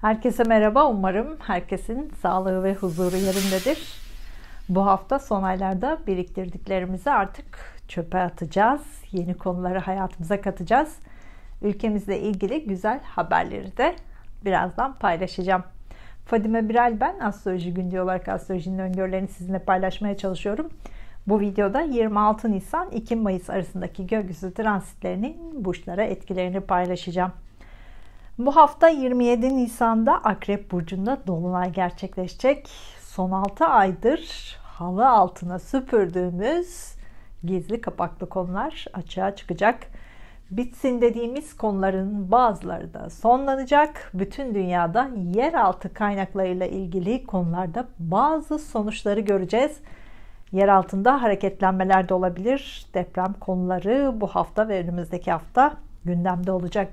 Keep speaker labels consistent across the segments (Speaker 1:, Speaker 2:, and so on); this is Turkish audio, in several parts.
Speaker 1: Herkese merhaba. Umarım herkesin sağlığı ve huzuru yerindedir. Bu hafta son aylarda biriktirdiklerimizi artık çöpe atacağız. Yeni konuları hayatımıza katacağız. Ülkemizle ilgili güzel haberleri de birazdan paylaşacağım. Fadime Birel ben. Astroloji Günlüğü olarak astrolojinin öngörülerini sizinle paylaşmaya çalışıyorum. Bu videoda 26 Nisan-2 Mayıs arasındaki gökyüzü transitlerinin burçlara etkilerini paylaşacağım. Bu hafta 27 Nisan'da Akrep Burcu'nda Dolunay gerçekleşecek. Son 6 aydır halı altına süpürdüğümüz gizli kapaklı konular açığa çıkacak. Bitsin dediğimiz konuların bazıları da sonlanacak. Bütün dünyada yeraltı kaynaklarıyla ilgili konularda bazı sonuçları göreceğiz. Yer altında hareketlenmeler de olabilir. Deprem konuları bu hafta ve önümüzdeki hafta gündemde olacak.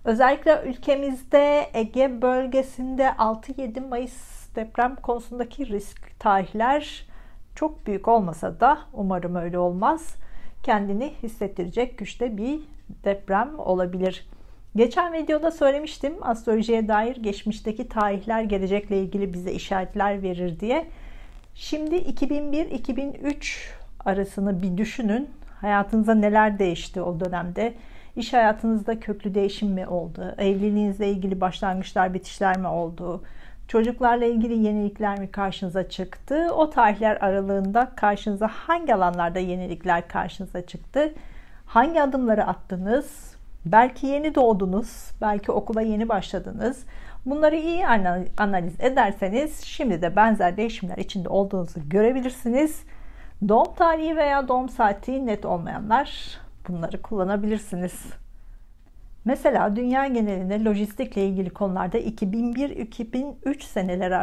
Speaker 1: Özellikle ülkemizde Ege bölgesinde 6-7 Mayıs deprem konusundaki risk tarihler çok büyük olmasa da umarım öyle olmaz. Kendini hissettirecek güçte bir deprem olabilir. Geçen videoda söylemiştim, astrolojiye dair geçmişteki tarihler gelecekle ilgili bize işaretler verir diye. Şimdi 2001-2003 arasını bir düşünün. Hayatınızda neler değişti o dönemde? İş hayatınızda köklü değişim mi oldu? Evliliğinizle ilgili başlangıçlar, bitişler mi oldu? Çocuklarla ilgili yenilikler mi karşınıza çıktı? O tarihler aralığında karşınıza hangi alanlarda yenilikler karşınıza çıktı? Hangi adımları attınız? Belki yeni doğdunuz, belki okula yeni başladınız. Bunları iyi analiz ederseniz şimdi de benzer değişimler içinde olduğunuzu görebilirsiniz. Doğum tarihi veya doğum saati net olmayanlar bunları kullanabilirsiniz. Mesela dünya genelinde lojistikle ilgili konularda 2001-2003 seneleri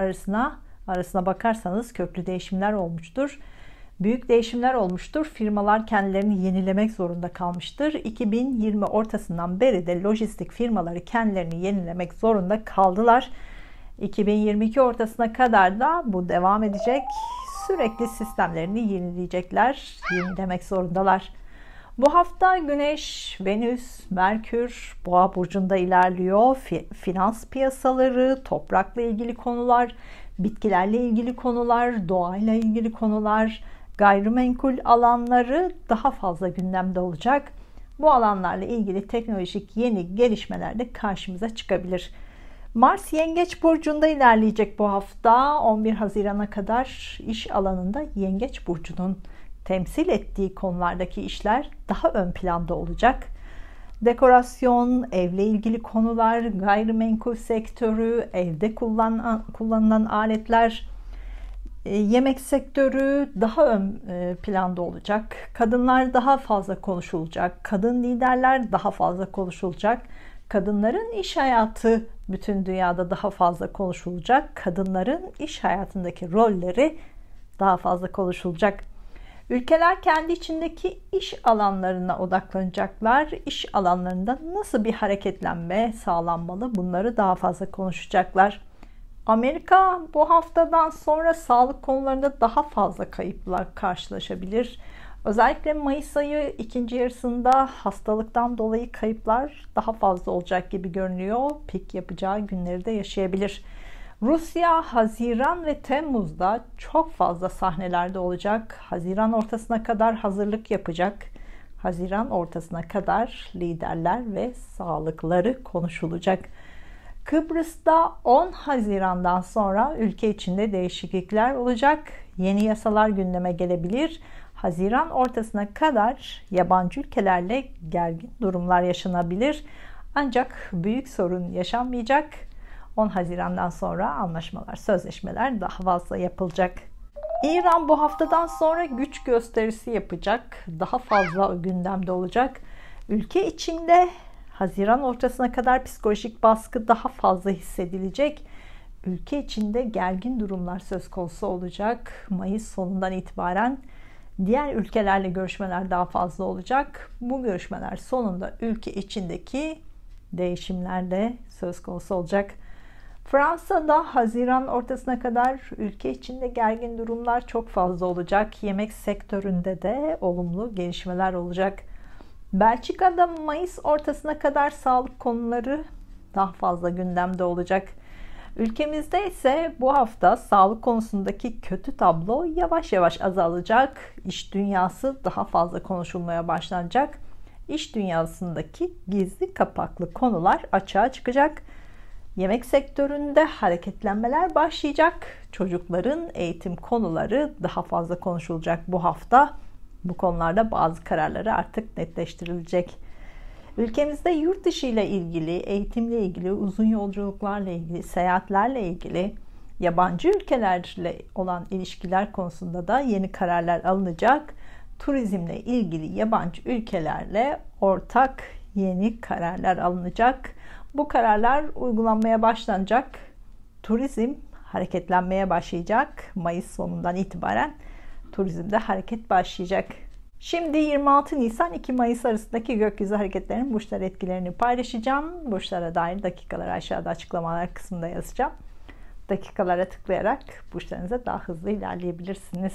Speaker 1: arasına bakarsanız köklü değişimler olmuştur. Büyük değişimler olmuştur. Firmalar kendilerini yenilemek zorunda kalmıştır. 2020 ortasından beri de lojistik firmaları kendilerini yenilemek zorunda kaldılar. 2022 ortasına kadar da bu devam edecek. Sürekli sistemlerini yenilecekler, yenilemek zorundalar. Bu hafta Güneş, Venüs, Merkür Boğa burcunda ilerliyor. Finans piyasaları, toprakla ilgili konular, bitkilerle ilgili konular, doğayla ilgili konular, gayrimenkul alanları daha fazla gündemde olacak. Bu alanlarla ilgili teknolojik yeni gelişmeler de karşımıza çıkabilir. Mars Yengeç burcunda ilerleyecek bu hafta. 11 Haziran'a kadar iş alanında Yengeç burcunun temsil ettiği konulardaki işler daha ön planda olacak. Dekorasyon, evle ilgili konular, gayrimenkul sektörü, evde kullanılan aletler, yemek sektörü daha ön planda olacak. Kadınlar daha fazla konuşulacak. Kadın liderler daha fazla konuşulacak. Kadınların iş hayatı bütün dünyada daha fazla konuşulacak. Kadınların iş hayatındaki rolleri daha fazla konuşulacak. Ülkeler kendi içindeki iş alanlarına odaklanacaklar. İş alanlarında nasıl bir hareketlenme sağlanmalı? Bunları daha fazla konuşacaklar. Amerika bu haftadan sonra sağlık konularında daha fazla kayıplar karşılaşabilir. Özellikle Mayıs ayı ikinci yarısında hastalıktan dolayı kayıplar daha fazla olacak gibi görünüyor. Pik yapacağı günleri de yaşayabilir. Rusya Haziran ve Temmuz'da çok fazla sahnelerde olacak. Haziran ortasına kadar hazırlık yapacak. Haziran ortasına kadar liderler ve sağlıkları konuşulacak. Kıbrıs'ta 10 Haziran'dan sonra ülke içinde değişiklikler olacak. Yeni yasalar gündeme gelebilir. Haziran ortasına kadar yabancı ülkelerle gergin durumlar yaşanabilir. Ancak büyük sorun yaşanmayacak. 10 Haziran'dan sonra anlaşmalar, sözleşmeler daha fazla yapılacak. İran bu haftadan sonra güç gösterisi yapacak. Daha fazla gündemde olacak. Ülke içinde Haziran ortasına kadar psikolojik baskı daha fazla hissedilecek. Ülke içinde gergin durumlar söz konusu olacak. Mayıs sonundan itibaren diğer ülkelerle görüşmeler daha fazla olacak. Bu görüşmeler sonunda ülke içindeki değişimler de söz konusu olacak. Fransa'da Haziran ortasına kadar ülke içinde gergin durumlar çok fazla olacak. Yemek sektöründe de olumlu gelişmeler olacak. Belçika'da Mayıs ortasına kadar sağlık konuları daha fazla gündemde olacak. Ülkemizde ise bu hafta sağlık konusundaki kötü tablo yavaş yavaş azalacak. İş dünyası daha fazla konuşulmaya başlanacak. İş dünyasındaki gizli kapaklı konular açığa çıkacak. Yemek sektöründe hareketlenmeler başlayacak. Çocukların eğitim konuları daha fazla konuşulacak bu hafta. Bu konularda bazı kararları artık netleştirilecek. Ülkemizde yurt dışı ile ilgili, eğitimle ilgili, uzun yolculuklarla ilgili, seyahatlerle ilgili, yabancı ülkelerle olan ilişkiler konusunda da yeni kararlar alınacak. Turizmle ilgili yabancı ülkelerle ortak yeni kararlar alınacak. Bu kararlar uygulanmaya başlanacak. Turizm hareketlenmeye başlayacak. Mayıs sonundan itibaren turizmde hareket başlayacak. Şimdi 26 Nisan 2 Mayıs arasındaki gökyüzü hareketlerinin burçlar etkilerini paylaşacağım. Burçlara dair dakikaları aşağıda açıklamalar kısmında yazacağım. Dakikalara tıklayarak burçlarınıza daha hızlı ilerleyebilirsiniz.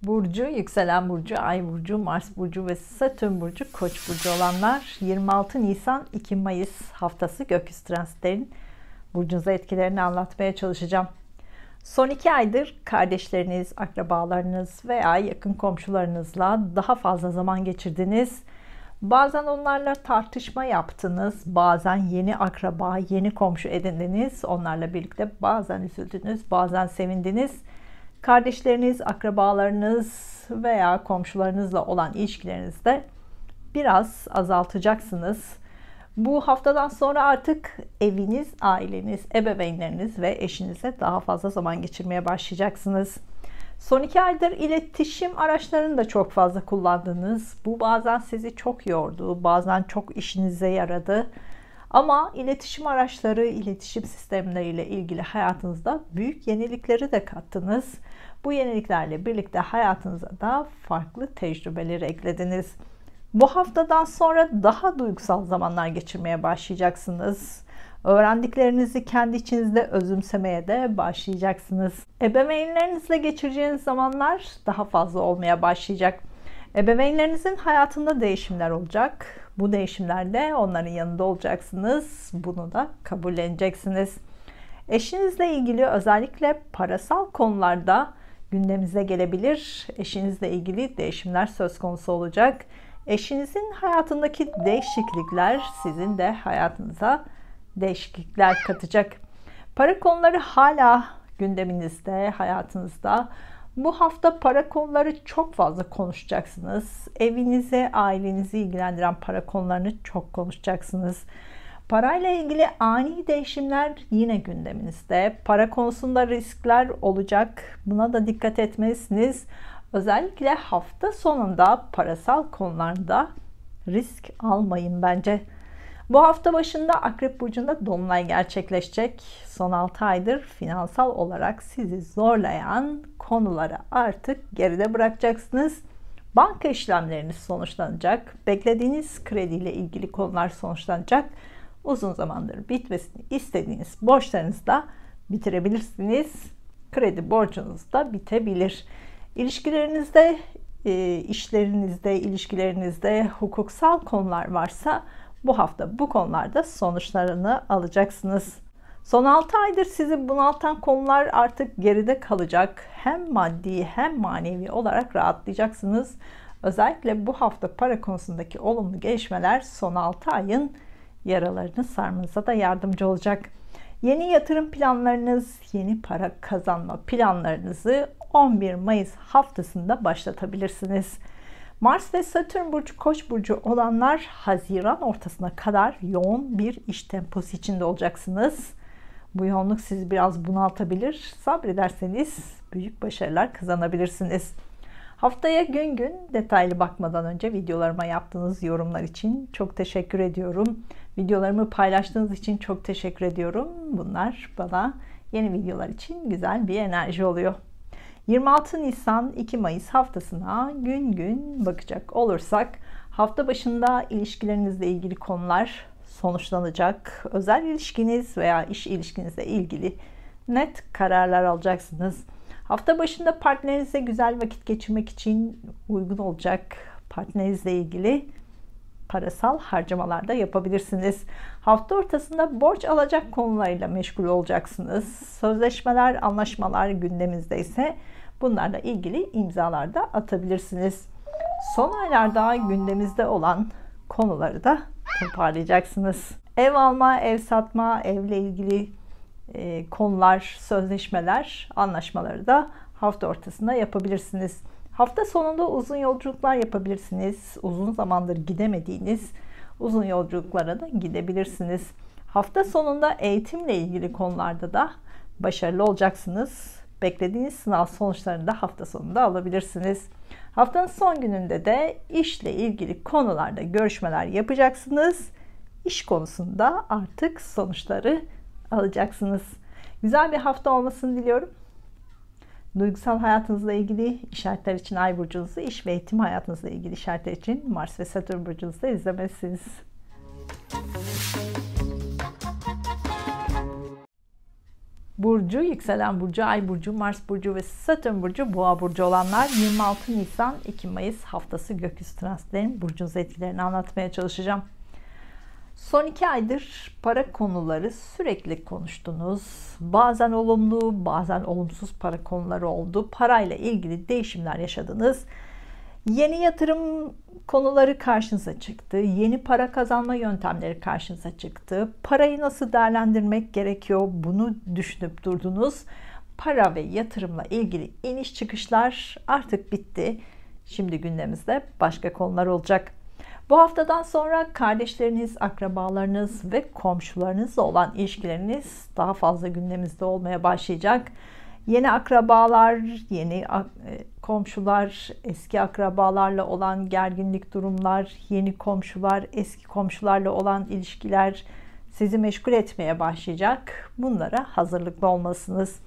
Speaker 1: Burcu, yükselen burcu, ay burcu, Mars burcu ve Satürn burcu, Koç burcu olanlar 26 Nisan 2 Mayıs haftası gökyüzü transitlerin burcunuza etkilerini anlatmaya çalışacağım. Son 2 aydır kardeşleriniz, akrabalarınız veya yakın komşularınızla daha fazla zaman geçirdiniz. Bazen onlarla tartışma yaptınız, bazen yeni akraba, yeni komşu edindiniz. Onlarla birlikte bazen üzüldünüz, bazen sevindiniz. Kardeşleriniz, akrabalarınız veya komşularınızla olan ilişkilerinizde biraz azaltacaksınız. Bu haftadan sonra artık eviniz, aileniz, ebeveynleriniz ve eşinize daha fazla zaman geçirmeye başlayacaksınız. Son 2 aydır iletişim araçlarını da çok fazla kullandınız. Bu bazen sizi çok yordu, bazen çok işinize yaradı. Ama iletişim araçları, iletişim sistemleriyle ilgili hayatınızda büyük yenilikleri de kattınız. Bu yeniliklerle birlikte hayatınıza da farklı tecrübeleri eklediniz. Bu haftadan sonra daha duygusal zamanlar geçirmeye başlayacaksınız. Öğrendiklerinizi kendi içinizde özümsemeye de başlayacaksınız. Ebeveynlerinizle geçireceğiniz zamanlar daha fazla olmaya başlayacak. Ebeveynlerinizin hayatında değişimler olacak. Bu değişimlerde onların yanında olacaksınız. Bunu da kabulleneceksiniz. Eşinizle ilgili özellikle parasal konularda gündeminize gelebilir. Eşinizle ilgili değişimler söz konusu olacak. Eşinizin hayatındaki değişiklikler sizin de hayatınıza değişiklikler katacak. Para konuları hala gündeminizde, hayatınızda. Bu hafta para konuları çok fazla konuşacaksınız. Evinize, ailenizi ilgilendiren para konularını çok konuşacaksınız. Parayla ilgili ani değişimler yine gündeminizde. Para konusunda riskler olacak. Buna da dikkat etmelisiniz. Özellikle hafta sonunda parasal konularda risk almayın bence. Bu hafta başında Akrep Burcu'nda Dolunay gerçekleşecek. Son 6 aydır finansal olarak sizi zorlayan konuları artık geride bırakacaksınız. Banka işlemleriniz sonuçlanacak. Beklediğiniz krediyle ilgili konular sonuçlanacak. Uzun zamandır bitmesini istediğiniz borçlarınızı da bitirebilirsiniz. Kredi borcunuz da bitebilir. İlişkilerinizde, işlerinizde, ilişkilerinizde hukuksal konular varsa bu hafta bu konularda sonuçlarını alacaksınız. Son 6 aydır sizi bunaltan konular artık geride kalacak. Hem maddi hem manevi olarak rahatlayacaksınız. Özellikle bu hafta para konusundaki olumlu gelişmeler son 6 ayın yaralarını sarmanıza da yardımcı olacak. Yeni yatırım planlarınız, yeni para kazanma planlarınızı 11 Mayıs haftasında başlatabilirsiniz. Mars ve Satürn burcu Koç burcu olanlar Haziran ortasına kadar yoğun bir iş temposu içinde olacaksınız. Bu yoğunluk sizi biraz bunaltabilir. Sabrederseniz büyük başarılar kazanabilirsiniz. Haftaya gün gün detaylı bakmadan önce videolarıma yaptığınız yorumlar için çok teşekkür ediyorum. Videolarımı paylaştığınız için çok teşekkür ediyorum. Bunlar bana yeni videolar için güzel bir enerji oluyor. 26 Nisan 2 Mayıs haftasına gün gün bakacak olursak hafta başında ilişkilerinizle ilgili konular sonuçlanacak. Özel ilişkiniz veya iş ilişkinizle ilgili net kararlar alacaksınız. Hafta başında partnerinizle güzel vakit geçirmek için uygun olacak. partnerinizle ilgili parasal harcamalar da yapabilirsiniz. Hafta ortasında borç alacak konularıyla meşgul olacaksınız. Sözleşmeler, anlaşmalar gündeminizde ise bunlarla ilgili imzalar da atabilirsiniz. Son aylarda gündemimizde olan konuları da toparlayacaksınız. Ev alma, ev satma, evle ilgili konular, sözleşmeler, anlaşmaları da hafta ortasında yapabilirsiniz. Hafta sonunda uzun yolculuklar yapabilirsiniz. Uzun zamandır gidemediğiniz uzun yolculuklara da gidebilirsiniz. Hafta sonunda eğitimle ilgili konularda da başarılı olacaksınız. Beklediğiniz sınav sonuçlarını da hafta sonunda alabilirsiniz. Haftanın son gününde de işle ilgili konularda görüşmeler yapacaksınız. İş konusunda artık sonuçları alacaksınız. Güzel bir hafta olmasını diliyorum. Duygusal hayatınızla ilgili işaretler için Ay burcunuzu, iş ve eğitim hayatınızla ilgili işaretler için Mars ve Satürn burcunuzu da izlemelisiniz. Burcu, yükselen burcu, Ay burcu, Mars burcu ve Satürn burcu, Boğa burcu olanlar 26 Nisan 2 Mayıs haftası gökyüzü transitlerinin burcunuz etkilerini anlatmaya çalışacağım. Son 2 aydır para konuları sürekli konuştunuz. Bazen olumlu, bazen olumsuz para konuları oldu. Parayla ilgili değişimler yaşadınız. Yeni yatırım konuları karşınıza çıktı. Yeni para kazanma yöntemleri karşınıza çıktı. Parayı nasıl değerlendirmek gerekiyor? Bunu düşünüp durdunuz. Para ve yatırımla ilgili iniş çıkışlar artık bitti. Şimdi gündemimizde başka konular olacak. Bu haftadan sonra kardeşleriniz, akrabalarınız ve komşularınızla olan ilişkileriniz daha fazla gündemimizde olmaya başlayacak. Yeni akrabalar, yeni komşular, eski akrabalarla olan gerginlik durumlar, yeni komşular, eski komşularla olan ilişkiler sizi meşgul etmeye başlayacak. Bunlara hazırlıklı olmalısınız.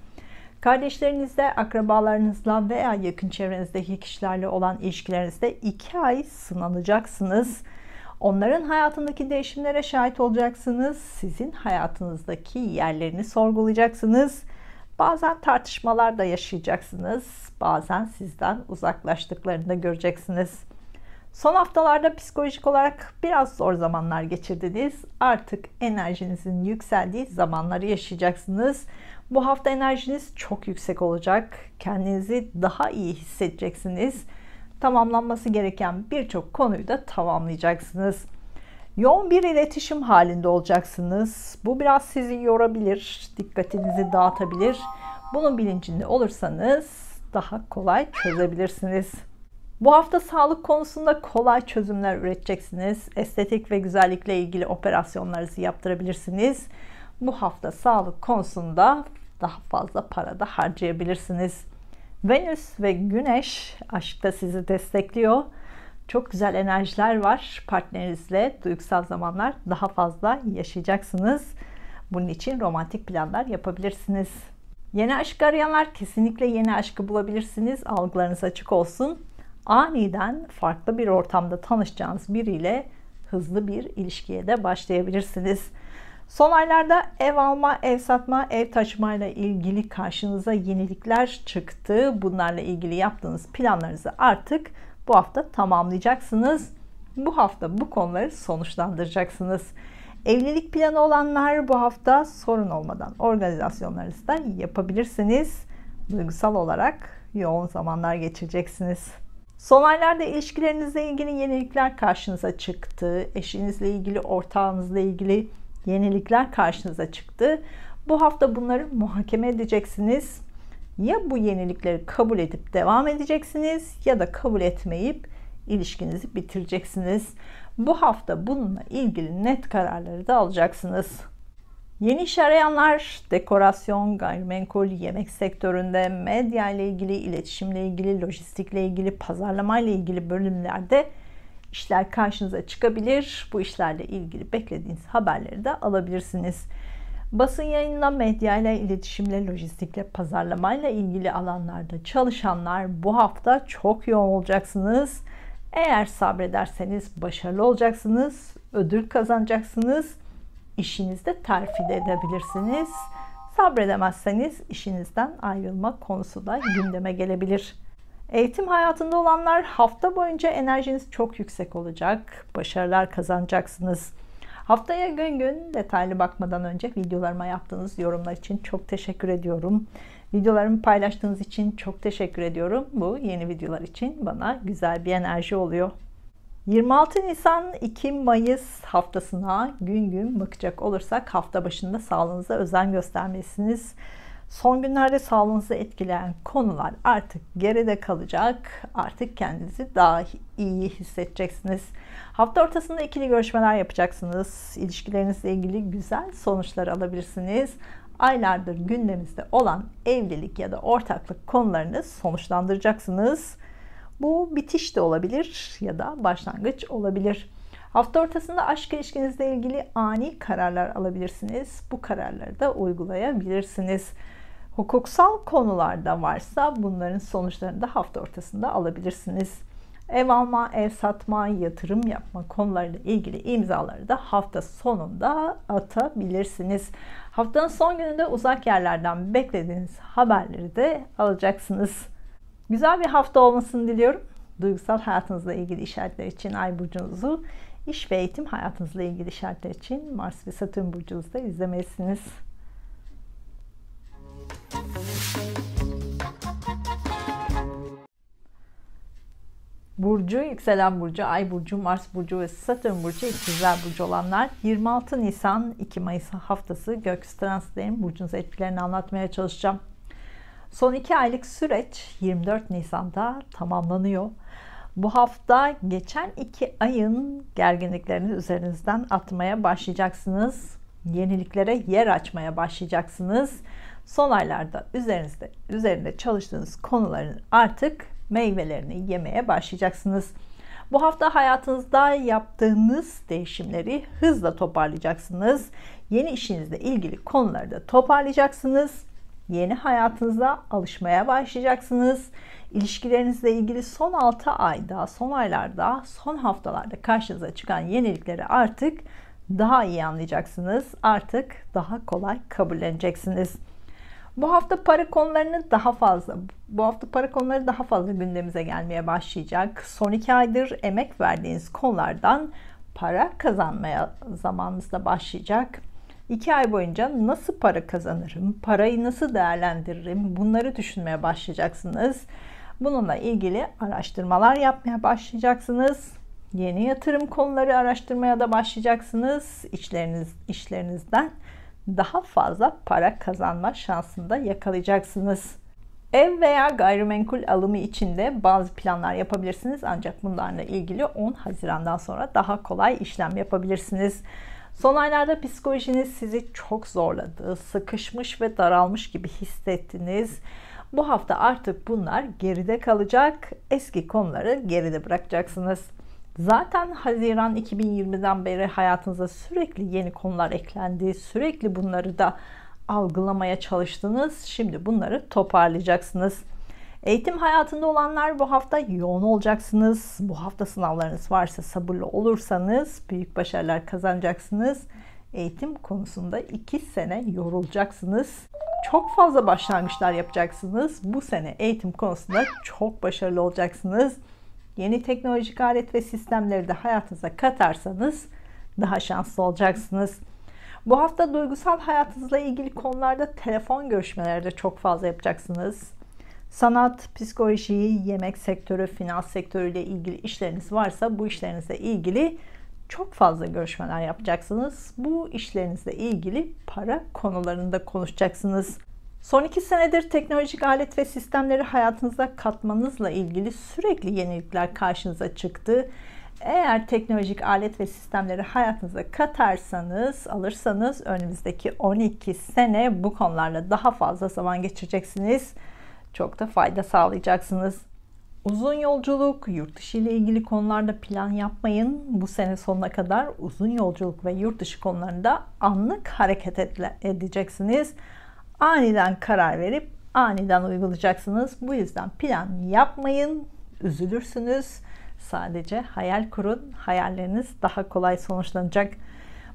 Speaker 1: Kardeşlerinizle, akrabalarınızla veya yakın çevrenizdeki kişilerle olan ilişkilerinizde 2 ay sınanacaksınız. Onların hayatındaki değişimlere şahit olacaksınız. Sizin hayatınızdaki yerlerini sorgulayacaksınız. Bazen tartışmalar da yaşayacaksınız. Bazen sizden uzaklaştıklarını da göreceksiniz. Son haftalarda psikolojik olarak biraz zor zamanlar geçirdiniz. Artık enerjinizin yükseldiği zamanları yaşayacaksınız. Bu hafta enerjiniz çok yüksek olacak. Kendinizi daha iyi hissedeceksiniz. Tamamlanması gereken birçok konuyu da tamamlayacaksınız. Yoğun bir iletişim halinde olacaksınız. Bu biraz sizi yorabilir, dikkatinizi dağıtabilir. Bunun bilincinde olursanız daha kolay çözebilirsiniz. Bu hafta sağlık konusunda kolay çözümler üreteceksiniz. Estetik ve güzellikle ilgili operasyonlarınızı yaptırabilirsiniz. Bu hafta sağlık konusunda daha fazla para da harcayabilirsiniz. Venüs ve Güneş aşkta sizi destekliyor. Çok güzel enerjiler var. Partnerinizle duygusal zamanlar daha fazla yaşayacaksınız. Bunun için romantik planlar yapabilirsiniz. Yeni aşk arayanlar kesinlikle yeni aşkı bulabilirsiniz. Algılarınız açık olsun. Aniden farklı bir ortamda tanışacağınız biriyle hızlı bir ilişkiye de başlayabilirsiniz. Son aylarda ev alma, ev satma, ev taşımayla ilgili karşınıza yenilikler çıktı. Bunlarla ilgili yaptığınız planlarınızı artık bu hafta tamamlayacaksınız. Bu hafta bu konuları sonuçlandıracaksınız. Evlilik planı olanlar bu hafta sorun olmadan organizasyonlarınızı da yapabilirsiniz. Duygusal olarak yoğun zamanlar geçireceksiniz. Son aylarda ilişkilerinizle ilgili yenilikler karşınıza çıktı. Eşinizle ilgili, ortağınızla ilgili yenilikler karşınıza çıktı. Bu hafta bunları muhakeme edeceksiniz. Ya bu yenilikleri kabul edip devam edeceksiniz ya da kabul etmeyip ilişkinizi bitireceksiniz. Bu hafta bununla ilgili net kararları da alacaksınız. Yeni iş arayanlar dekorasyon, gayrimenkul, yemek sektöründe, medya ile ilgili, iletişimle ilgili, lojistikle ilgili, pazarlama ile ilgili bölümlerde işler karşınıza çıkabilir. Bu işlerle ilgili beklediğiniz haberleri de alabilirsiniz. Basın yayınla, medyayla, iletişimle, lojistikle, pazarlamayla ilgili alanlarda çalışanlar bu hafta çok yoğun olacaksınız. Eğer sabrederseniz başarılı olacaksınız, ödül kazanacaksınız, işinizde terfi de edebilirsiniz. Sabredemezseniz işinizden ayrılma konusu da gündeme gelebilir. Eğitim hayatında olanlar hafta boyunca enerjiniz çok yüksek olacak. Başarılar kazanacaksınız. Haftaya gün gün detaylı bakmadan önce videolarıma yaptığınız yorumlar için çok teşekkür ediyorum. Videolarımı paylaştığınız için çok teşekkür ediyorum. Bu yeni videolar için bana güzel bir enerji oluyor. 26 Nisan 2 Mayıs haftasına gün gün bakacak olursak hafta başında sağlığınıza özen göstermelisiniz. Son günlerde sağlığınızı etkileyen konular artık geride kalacak. Artık kendinizi daha iyi hissedeceksiniz. Hafta ortasında ikili görüşmeler yapacaksınız. İlişkilerinizle ilgili güzel sonuçlar alabilirsiniz. Aylardır gündeminizde olan evlilik ya da ortaklık konularını sonuçlandıracaksınız. Bu bitiş de olabilir ya da başlangıç olabilir. Hafta ortasında aşk ilişkinizle ilgili ani kararlar alabilirsiniz. Bu kararları da uygulayabilirsiniz. Hukuksal konularda varsa bunların sonuçlarını da hafta ortasında alabilirsiniz. Ev alma, ev satma, yatırım yapma konularıyla ilgili imzaları da hafta sonunda atabilirsiniz. Haftanın son gününde uzak yerlerden beklediğiniz haberleri de alacaksınız. Güzel bir hafta olmasını diliyorum. Duygusal hayatınızla ilgili işaretler için Ay burcunuzu, iş ve eğitim hayatınızla ilgili işaretler için Mars ve Satürn burcunuzu da izlemelisiniz. Burcu, yükselen burcu, ay burcu, Mars burcu ve Satürn burcu ikizler burcu olanlar 26 Nisan 2 Mayıs haftası gökyüzü transitlerin burcunuz etkilerini anlatmaya çalışacağım. Son 2 aylık süreç 24 Nisan'da tamamlanıyor. Bu hafta geçen 2 ayın gerginliklerini üzerinizden atmaya başlayacaksınız. Yeniliklere yer açmaya başlayacaksınız. Son aylarda üzerinde çalıştığınız konuların artık meyvelerini yemeye başlayacaksınız. Bu hafta hayatınızda yaptığınız değişimleri hızla toparlayacaksınız. Yeni işinizle ilgili konuları da toparlayacaksınız. Yeni hayatınıza alışmaya başlayacaksınız. İlişkilerinizle ilgili son 6 ayda, son aylarda, son haftalarda karşınıza çıkan yenilikleri artık daha iyi anlayacaksınız. Artık daha kolay kabulleneceksiniz. Bu hafta para konuları daha fazla gündemimize gelmeye başlayacak. Son 2 aydır emek verdiğiniz konulardan para kazanmaya zamanınız da başlayacak. 2 ay boyunca nasıl para kazanırım, parayı nasıl değerlendiririm, bunları düşünmeye başlayacaksınız. Bununla ilgili araştırmalar yapmaya başlayacaksınız. Yeni yatırım konuları araştırmaya da başlayacaksınız. İşlerinizden daha fazla para kazanma şansını da yakalayacaksınız. Ev veya gayrimenkul alımı için de bazı planlar yapabilirsiniz. Ancak bunlarla ilgili 10 Haziran'dan sonra daha kolay işlem yapabilirsiniz. Son aylarda psikolojiniz sizi çok zorladı, sıkışmış ve daralmış gibi hissettiniz. Bu hafta artık bunlar geride kalacak, eski konuları geride bırakacaksınız. Zaten Haziran 2020'den beri hayatınıza sürekli yeni konular eklendi, sürekli bunları da algılamaya çalıştınız. Şimdi bunları toparlayacaksınız. Eğitim hayatında olanlar bu hafta yoğun olacaksınız. Bu hafta sınavlarınız varsa sabırlı olursanız büyük başarılar kazanacaksınız. Eğitim konusunda 2 sene yorulacaksınız. Çok fazla başlangıçlar yapacaksınız. Bu sene eğitim konusunda çok başarılı olacaksınız. Yeni teknolojik alet ve sistemleri de hayatınıza katarsanız daha şanslı olacaksınız. Bu hafta duygusal hayatınızla ilgili konularda telefon görüşmeleri de çok fazla yapacaksınız. Sanat, psikoloji, yemek sektörü, finans sektörüyle ilgili işleriniz varsa bu işlerinizle ilgili çok fazla görüşmeler yapacaksınız. Bu işlerinizle ilgili para konularında konuşacaksınız. Son 2 senedir teknolojik alet ve sistemleri hayatınıza katmanızla ilgili sürekli yenilikler karşınıza çıktı. Eğer teknolojik alet ve sistemleri hayatınıza katarsanız, alırsanız önümüzdeki 12 sene bu konularla daha fazla zaman geçireceksiniz. Çok da fayda sağlayacaksınız. Uzun yolculuk, yurt dışı ile ilgili konularda plan yapmayın. Bu sene sonuna kadar uzun yolculuk ve yurt dışı konularında anlık hareket edeceksiniz. Aniden karar verip aniden uygulayacaksınız. Bu yüzden plan yapmayın, üzülürsünüz. Sadece hayal kurun, hayalleriniz daha kolay sonuçlanacak.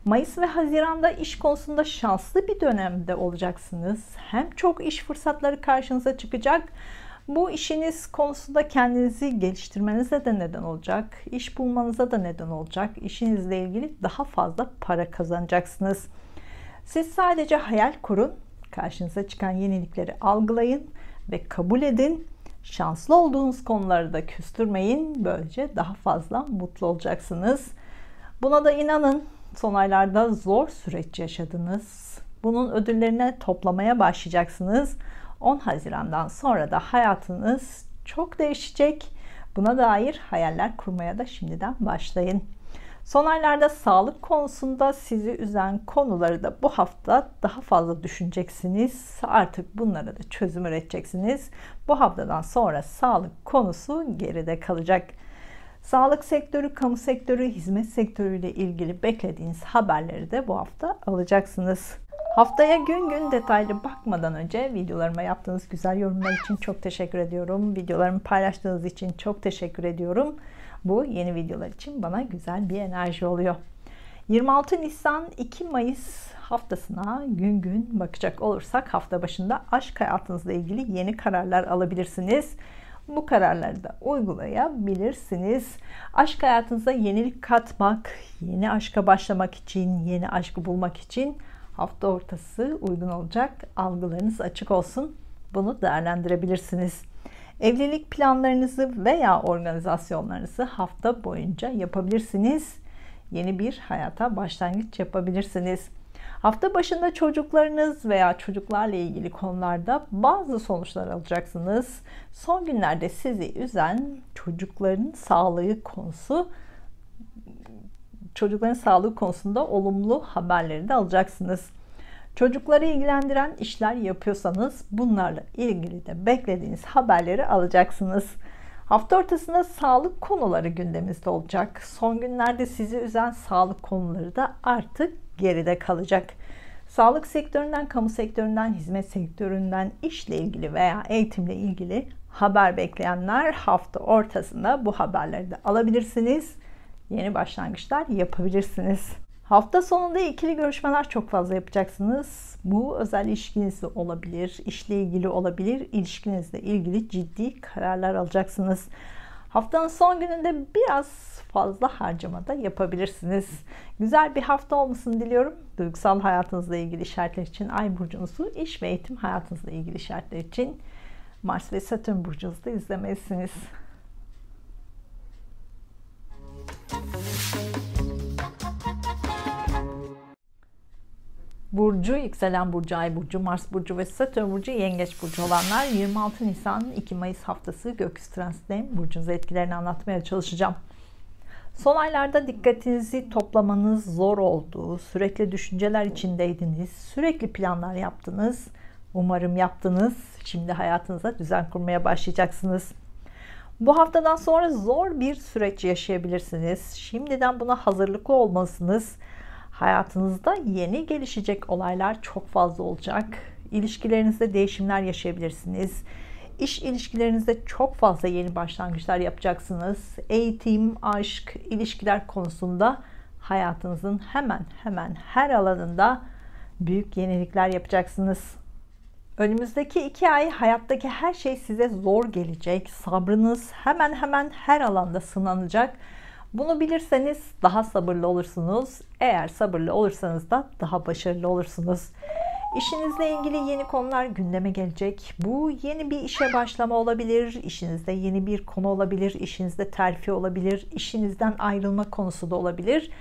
Speaker 1: Mayıs ve Haziran'da iş konusunda şanslı bir dönemde olacaksınız. Hem çok iş fırsatları karşınıza çıkacak, Bu işiniz konusunda kendinizi geliştirmenize de neden olacak, iş bulmanıza da neden olacak. İşinizle ilgili daha fazla para kazanacaksınız. Siz sadece hayal kurun, karşınıza çıkan yenilikleri algılayın ve kabul edin. Şanslı olduğunuz konuları da küstürmeyin. Böylece daha fazla mutlu olacaksınız. Buna da inanın. Son aylarda zor süreç yaşadınız. Bunun ödüllerini toplamaya başlayacaksınız. 10 Haziran'dan sonra da hayatınız çok değişecek. Buna dair hayaller kurmaya da şimdiden başlayın. Son aylarda sağlık konusunda sizi üzen konuları da bu hafta daha fazla düşüneceksiniz. Artık bunlara da çözüm üreteceksiniz. Bu haftadan sonra sağlık konusu geride kalacak. Sağlık sektörü, kamu sektörü, hizmet sektörüyle ilgili beklediğiniz haberleri de bu hafta alacaksınız. Haftaya gün gün detaylı bakmadan önce videolarıma yaptığınız güzel yorumlar için çok teşekkür ediyorum. Videolarımı paylaştığınız için çok teşekkür ediyorum. Bu yeni videolar için bana güzel bir enerji oluyor. 26 Nisan 2 Mayıs haftasına gün gün bakacak olursak hafta başında aşk hayatınızla ilgili yeni kararlar alabilirsiniz. Bu kararları da uygulayabilirsiniz. Aşk hayatınıza yenilik katmak, yeni aşka başlamak için, yeni aşkı bulmak için hafta ortası uygun olacak. Algılarınız açık olsun. Bunu değerlendirebilirsiniz. Evlilik planlarınızı veya organizasyonlarınızı hafta boyunca yapabilirsiniz. Yeni bir hayata başlangıç yapabilirsiniz. Hafta başında çocuklarınız veya çocuklarla ilgili konularda bazı sonuçlar alacaksınız. Son günlerde sizi üzen çocukların sağlığı konusunda olumlu haberleri de alacaksınız. Çocukları ilgilendiren işler yapıyorsanız bunlarla ilgili de beklediğiniz haberleri alacaksınız. Hafta ortasında sağlık konuları gündemimizde olacak. Son günlerde sizi üzen sağlık konuları da artık geride kalacak. Sağlık sektöründen, kamu sektöründen, hizmet sektöründen, işle ilgili veya eğitimle ilgili haber bekleyenler hafta ortasında bu haberleri de alabilirsiniz. Yeni başlangıçlar yapabilirsiniz. Hafta sonunda ikili görüşmeler çok fazla yapacaksınız. Bu özel ilişkinizle olabilir, işle ilgili olabilir, ilişkinizle ilgili ciddi kararlar alacaksınız. Haftanın son gününde biraz fazla harcama da yapabilirsiniz. Güzel bir hafta olmasını diliyorum. Duygusal hayatınızla ilgili işaretler için Ay burcunuzu, iş ve eğitim hayatınızla ilgili işaretler için Mars ve Satürn burcunuzu da izlemelisiniz. Burcu, yükselen burcu, ay burcu, Mars burcu ve Satürn burcu, yengeç burcu olanlar 26 Nisan 2 Mayıs haftası gökyüzü transitlerinin burcunuz etkilerini anlatmaya çalışacağım. Son aylarda dikkatinizi toplamanız zor oldu. Sürekli düşünceler içindeydiniz. Sürekli planlar yaptınız. Umarım yaptınız. Şimdi hayatınıza düzen kurmaya başlayacaksınız. Bu haftadan sonra zor bir süreç yaşayabilirsiniz. Şimdiden buna hazırlıklı olmalısınız. Hayatınızda yeni gelişecek olaylar çok fazla olacak. İlişkilerinizde değişimler yaşayabilirsiniz. İş ilişkilerinizde çok fazla yeni başlangıçlar yapacaksınız. Eğitim, aşk, ilişkiler konusunda hayatınızın hemen her alanında büyük yenilikler yapacaksınız. Önümüzdeki 2 ay hayattaki her şey size zor gelecek. Sabrınız hemen her alanda sınanacak. Bunu bilirseniz daha sabırlı olursunuz. Eğer sabırlı olursanız da daha başarılı olursunuz. İşinizle ilgili yeni konular gündeme gelecek. Bu yeni bir işe başlama olabilir. İşinizde yeni bir konu olabilir. İşinizde terfi olabilir. İşinizden ayrılma konusu da olabilir.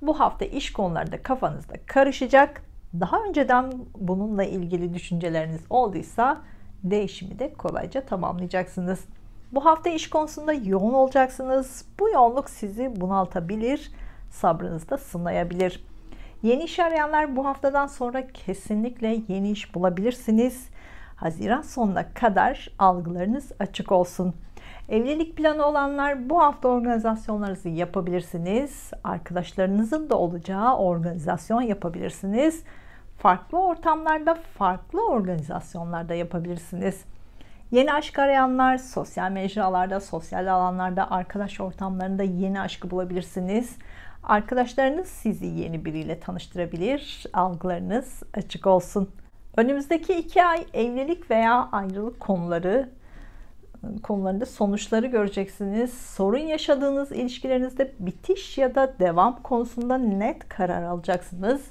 Speaker 1: Bu hafta iş konuları da kafanızda karışacak. Daha önceden bununla ilgili düşünceleriniz olduysa değişimi de kolayca tamamlayacaksınız. Bu hafta iş konusunda yoğun olacaksınız. Bu yoğunluk sizi bunaltabilir, sabrınızı da sınayabilir. Yeni iş arayanlar bu haftadan sonra kesinlikle yeni iş bulabilirsiniz. Haziran sonuna kadar algılarınız açık olsun. Evlilik planı olanlar bu hafta organizasyonlarınızı yapabilirsiniz. Arkadaşlarınızın da olacağı organizasyon yapabilirsiniz. Farklı ortamlarda, farklı organizasyonlarda yapabilirsiniz. Yeni aşk arayanlar sosyal mecralarda, sosyal alanlarda, arkadaş ortamlarında yeni aşkı bulabilirsiniz. Arkadaşlarınız sizi yeni biriyle tanıştırabilir. Algılarınız açık olsun. Önümüzdeki 2 ay evlilik veya ayrılık konuları konularında sonuçları göreceksiniz. Sorun yaşadığınız ilişkilerinizde bitiş ya da devam konusunda net karar alacaksınız.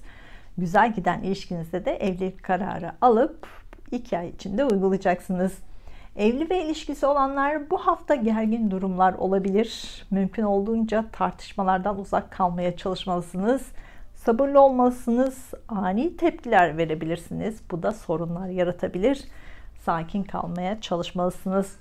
Speaker 1: Güzel giden ilişkinizde de evlilik kararı alıp 2 ay içinde uygulayacaksınız. Evli ve ilişkisi olanlar bu hafta gergin durumlar olabilir. Mümkün olduğunca tartışmalardan uzak kalmaya çalışmalısınız. Sabırlı olmalısınız. Ani tepkiler verebilirsiniz. Bu da sorunlar yaratabilir. Sakin kalmaya çalışmalısınız.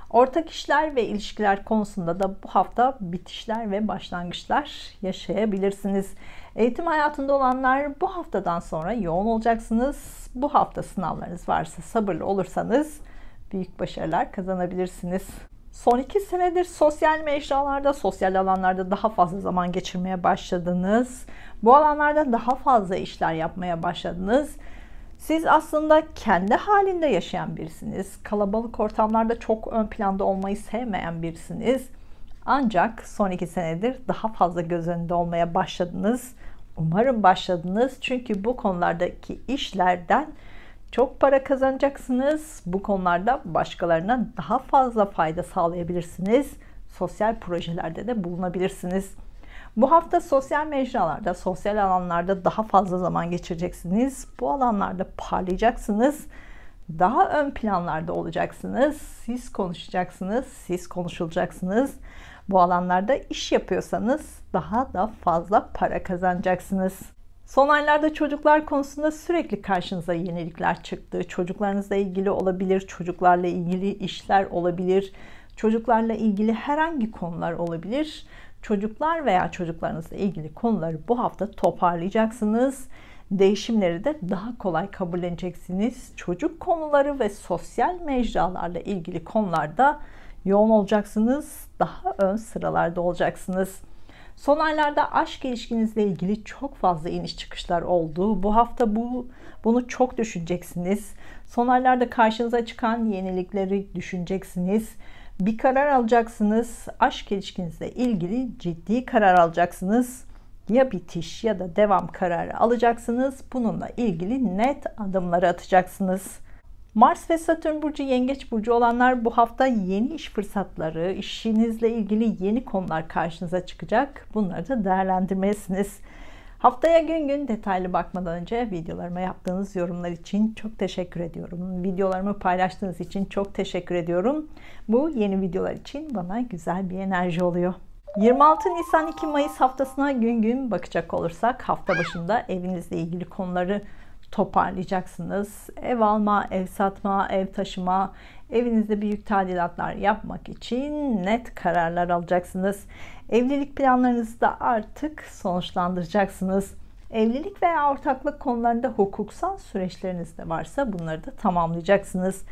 Speaker 1: Ortak işler ve ilişkiler konusunda da bu hafta bitişler ve başlangıçlar yaşayabilirsiniz. Eğitim hayatında olanlar bu haftadan sonra yoğun olacaksınız. Bu hafta sınavlarınız varsa sabırlı olursanız büyük başarılar kazanabilirsiniz. Son 2 senedir sosyal mecralarda, sosyal alanlarda daha fazla zaman geçirmeye başladınız. Bu alanlarda daha fazla işler yapmaya başladınız. Siz aslında kendi halinde yaşayan birisiniz. Kalabalık ortamlarda çok ön planda olmayı sevmeyen birisiniz. Ancak son 2 senedir daha fazla göz önünde olmaya başladınız. Umarım başladınız. Çünkü bu konulardaki işlerden çok para kazanacaksınız. Bu konularda başkalarına daha fazla fayda sağlayabilirsiniz. Sosyal projelerde de bulunabilirsiniz. Bu hafta sosyal mecralarda, sosyal alanlarda daha fazla zaman geçireceksiniz. Bu alanlarda parlayacaksınız. Daha ön planlarda olacaksınız. Siz konuşacaksınız, siz konuşulacaksınız. Bu alanlarda iş yapıyorsanız daha da fazla para kazanacaksınız. Son aylarda çocuklar konusunda sürekli karşınıza yenilikler çıktı. Çocuklarınızla ilgili olabilir, çocuklarla ilgili işler olabilir, çocuklarla ilgili herhangi konular olabilir. Çocuklar veya çocuklarınızla ilgili konuları bu hafta toparlayacaksınız. Değişimleri de daha kolay kabulleneceksiniz. Çocuk konuları ve sosyal mecralarla ilgili konularda yoğun olacaksınız. Daha ön sıralarda olacaksınız. Son aylarda aşk ilişkinizle ilgili çok fazla iniş çıkışlar oldu. Bu hafta bunu çok düşüneceksiniz. Son aylarda karşınıza çıkan yenilikleri düşüneceksiniz. Bir karar alacaksınız. Aşk ilişkinizle ilgili ciddi karar alacaksınız. Ya bitiş ya da devam kararı alacaksınız. Bununla ilgili net adımları atacaksınız. Mars ve Satürn burcu Yengeç burcu olanlar bu hafta yeni iş fırsatları, işinizle ilgili yeni konular karşınıza çıkacak. Bunları da değerlendirmelisiniz. Haftaya gün gün detaylı bakmadan önce videolarıma yaptığınız yorumlar için çok teşekkür ediyorum. Videolarımı paylaştığınız için çok teşekkür ediyorum. Bu yeni videolar için bana güzel bir enerji oluyor. 26 Nisan 2 Mayıs haftasına gün gün bakacak olursak hafta başında evinizle ilgili konuları toparlayacaksınız. Ev alma, ev satma, ev taşıma, evinizde büyük tadilatlar yapmak için net kararlar alacaksınız. Evlilik planlarınızı da artık sonuçlandıracaksınız. Evlilik veya ortaklık konularında hukuksal süreçleriniz de varsa bunları da tamamlayacaksınız.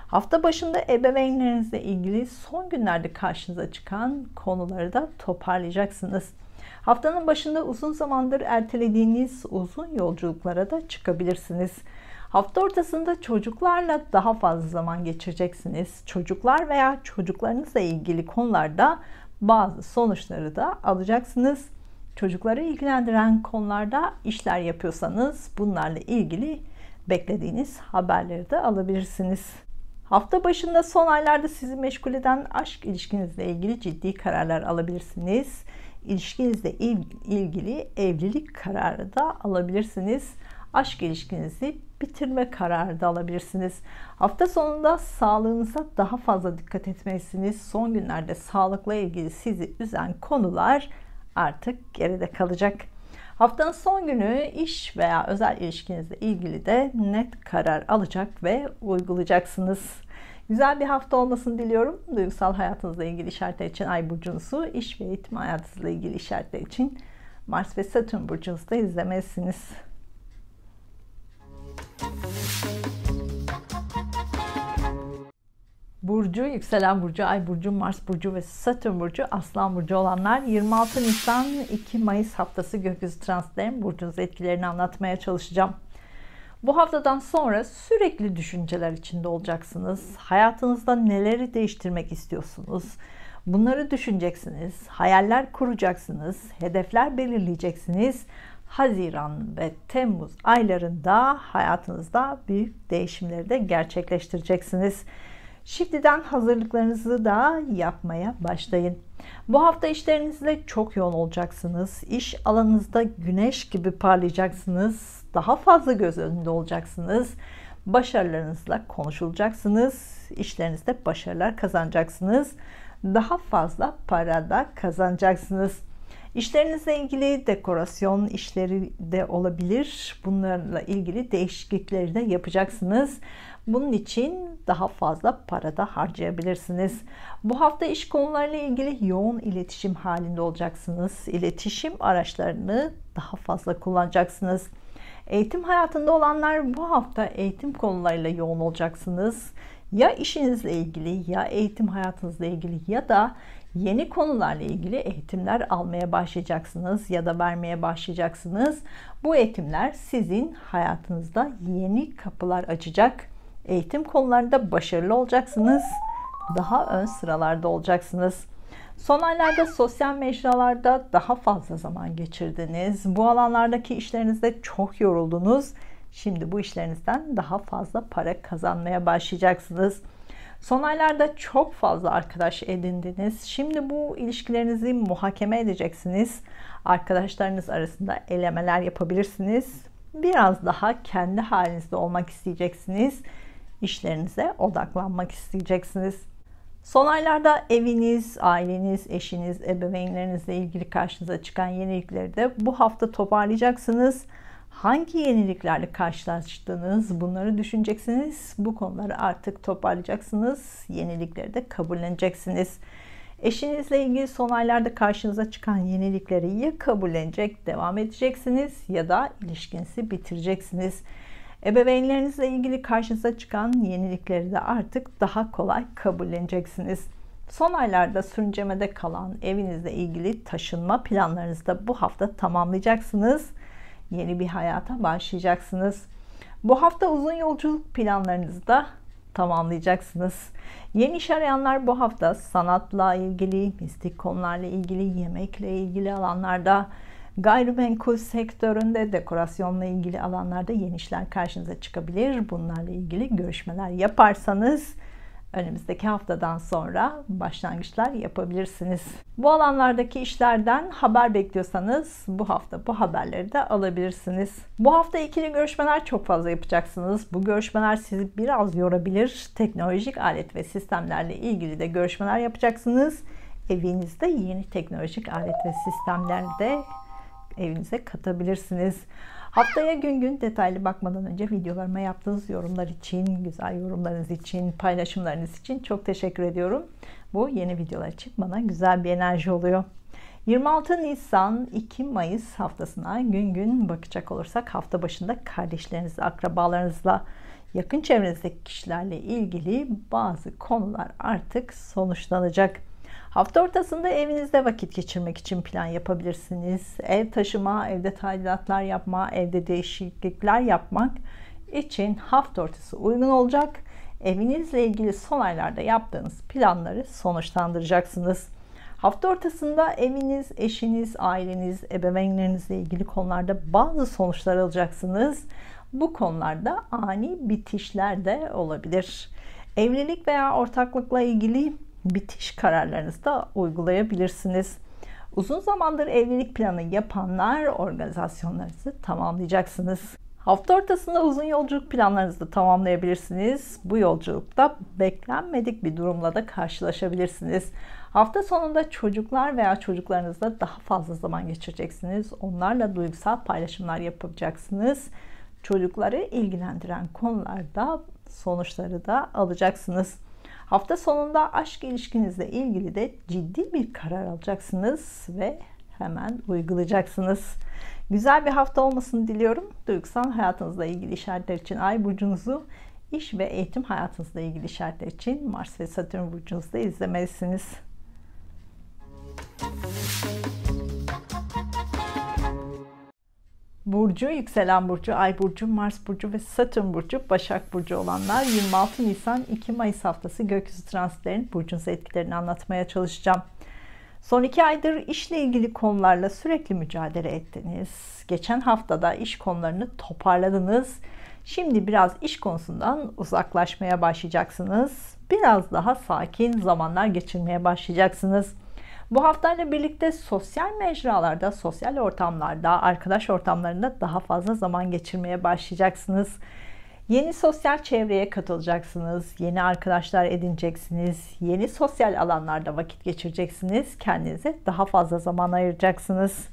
Speaker 1: Hafta başında ebeveynlerinizle ilgili son günlerde karşınıza çıkan konuları da toparlayacaksınız. Haftanın başında uzun zamandır ertelediğiniz uzun yolculuklara da çıkabilirsiniz. Hafta ortasında çocuklarla daha fazla zaman geçireceksiniz. Çocuklar veya çocuklarınızla ilgili konularda bazı sonuçları da alacaksınız. Çocukları ilgilendiren konularda işler yapıyorsanız bunlarla ilgili beklediğiniz haberleri de alabilirsiniz. Hafta başında son aylarda sizi meşgul eden aşk ilişkinizle ilgili ciddi kararlar alabilirsiniz. İlişkinizle ilgili evlilik kararı da alabilirsiniz. Aşk ilişkinizi bitirme kararı da alabilirsiniz. Hafta sonunda sağlığınıza daha fazla dikkat etmelisiniz. Son günlerde sağlıkla ilgili sizi üzen konular artık geride kalacak. Haftanın son günü iş veya özel ilişkinizle ilgili de net karar alacak ve uygulayacaksınız. Güzel bir hafta olmasını diliyorum. Duygusal hayatınızla ilgili işaretler için Ay burcunuzu, iş ve eğitim hayatınızla ilgili işaretler için Mars ve Satürn burcunuzu da izlemelisiniz. Burcu, yükselen burcu, Ay burcu, Mars burcu ve Satürn burcu, Aslan burcu olanlar 26 Nisan 2 Mayıs haftası gökyüzü transitlerinin burcunuz etkilerini anlatmaya çalışacağım. Bu haftadan sonra sürekli düşünceler içinde olacaksınız. Hayatınızda neleri değiştirmek istiyorsunuz? Bunları düşüneceksiniz. Hayaller kuracaksınız. Hedefler belirleyeceksiniz. Haziran ve Temmuz aylarında hayatınızda büyük değişimleri de gerçekleştireceksiniz. Şimdiden hazırlıklarınızı da yapmaya başlayın. Bu hafta işlerinizle çok yoğun olacaksınız. İş alanınızda güneş gibi parlayacaksınız. Daha fazla göz önünde olacaksınız. Başarılarınızla konuşulacaksınız. İşlerinizde başarılar kazanacaksınız. Daha fazla para da kazanacaksınız. İşlerinizle ilgili dekorasyon işleri de olabilir. Bunlarla ilgili değişiklikleri de yapacaksınız. Bunun için daha fazla para da harcayabilirsiniz. Bu hafta iş konularıyla ilgili yoğun iletişim halinde olacaksınız. İletişim araçlarını daha fazla kullanacaksınız. Eğitim hayatında olanlar bu hafta eğitim konularıyla yoğun olacaksınız. Ya işinizle ilgili ya eğitim hayatınızla ilgili ya da yeni konularla ilgili eğitimler almaya başlayacaksınız ya da vermeye başlayacaksınız. Bu eğitimler sizin hayatınızda yeni kapılar açacak. Eğitim konularında başarılı olacaksınız. Daha ön sıralarda olacaksınız. Son aylarda sosyal mecralarda daha fazla zaman geçirdiniz. Bu alanlardaki işlerinizde çok yoruldunuz. Şimdi bu işlerinizden daha fazla para kazanmaya başlayacaksınız. Son aylarda çok fazla arkadaş edindiniz. Şimdi bu ilişkilerinizi muhakeme edeceksiniz. Arkadaşlarınız arasında elemeler yapabilirsiniz. Biraz daha kendi halinizde olmak isteyeceksiniz. İşlerinize odaklanmak isteyeceksiniz. Son aylarda eviniz, aileniz, eşiniz, ebeveynlerinizle ilgili karşınıza çıkan yenilikleri de bu hafta toparlayacaksınız. Hangi yeniliklerle karşılaştınız? Bunları düşüneceksiniz. Bu konuları artık toparlayacaksınız. Yenilikleri de kabulleneceksiniz. Eşinizle ilgili son aylarda karşınıza çıkan yenilikleri ya kabullenecek, devam edeceksiniz ya da ilişkinizi bitireceksiniz. Ebeveynlerinizle ilgili karşınıza çıkan yenilikleri de artık daha kolay kabulleneceksiniz. Son aylarda sürüncemede kalan evinizle ilgili taşınma planlarınızı da bu hafta tamamlayacaksınız. Yeni bir hayata başlayacaksınız. Bu hafta uzun yolculuk planlarınızı da tamamlayacaksınız. Yeni iş arayanlar bu hafta sanatla ilgili, mistik konularla ilgili, yemekle ilgili alanlarda, gayrimenkul sektöründe, dekorasyonla ilgili alanlarda yeni işler karşınıza çıkabilir. Bunlarla ilgili görüşmeler yaparsanız önümüzdeki haftadan sonra başlangıçlar yapabilirsiniz. Bu alanlardaki işlerden haber bekliyorsanız bu hafta bu haberleri de alabilirsiniz. Bu hafta ikili görüşmeler çok fazla yapacaksınız. Bu görüşmeler sizi biraz yorabilir. Teknolojik alet ve sistemlerle ilgili de görüşmeler yapacaksınız. Evinizde yeni teknolojik alet ve sistemler de evinize katabilirsiniz. Haftaya gün gün detaylı bakmadan önce videolarıma yaptığınız yorumlar için, güzel yorumlarınız için, paylaşımlarınız için çok teşekkür ediyorum. Bu yeni videolar için bana güzel bir enerji oluyor. 26 Nisan 2 Mayıs haftasına gün gün bakacak olursak hafta başında kardeşlerinizle, akrabalarınızla, yakın çevrenizdeki kişilerle ilgili bazı konular artık sonuçlanacak. Hafta ortasında evinizde vakit geçirmek için plan yapabilirsiniz. Ev taşıma, evde tadilatlar yapma, evde değişiklikler yapmak için hafta ortası uygun olacak. Evinizle ilgili son aylarda yaptığınız planları sonuçlandıracaksınız. Hafta ortasında eviniz, eşiniz, aileniz, ebeveynlerinizle ilgili konularda bazı sonuçlar alacaksınız. Bu konularda ani bitişler de olabilir. Evlilik veya ortaklıkla ilgili bitiş kararlarınızı da uygulayabilirsiniz. Uzun zamandır evlilik planı yapanlar organizasyonlarınızı tamamlayacaksınız. Hafta ortasında uzun yolculuk planlarınızı da tamamlayabilirsiniz. Bu yolculukta beklenmedik bir durumla da karşılaşabilirsiniz. Hafta sonunda çocuklar veya çocuklarınızla daha fazla zaman geçireceksiniz. Onlarla duygusal paylaşımlar yapacaksınız. Çocukları ilgilendiren konularda sonuçları da alacaksınız. Hafta sonunda aşk ilişkinizle ilgili de ciddi bir karar alacaksınız ve hemen uygulayacaksınız. Güzel bir hafta olmasını diliyorum. Duygusal hayatınızla ilgili işaretler için Ay burcunuzu, iş ve eğitim hayatınızla ilgili işaretler için Mars ve Satürn burcunuzda izlemelisiniz. Burcu, yükselen burcu, ay burcu, Mars burcu ve Satürn burcu, Başak burcu olanlar 26 Nisan 2 Mayıs haftası gökyüzü transitlerinin burcunuza etkilerini anlatmaya çalışacağım. Son 2 aydır işle ilgili konularla sürekli mücadele ettiniz. Geçen haftada iş konularını toparladınız. Şimdi biraz iş konusundan uzaklaşmaya başlayacaksınız. Biraz daha sakin zamanlar geçirmeye başlayacaksınız. Bu haftayla birlikte sosyal mecralarda, sosyal ortamlarda, arkadaş ortamlarında daha fazla zaman geçirmeye başlayacaksınız. Yeni sosyal çevreye katılacaksınız, yeni arkadaşlar edineceksiniz, yeni sosyal alanlarda vakit geçireceksiniz, kendinize daha fazla zaman ayıracaksınız.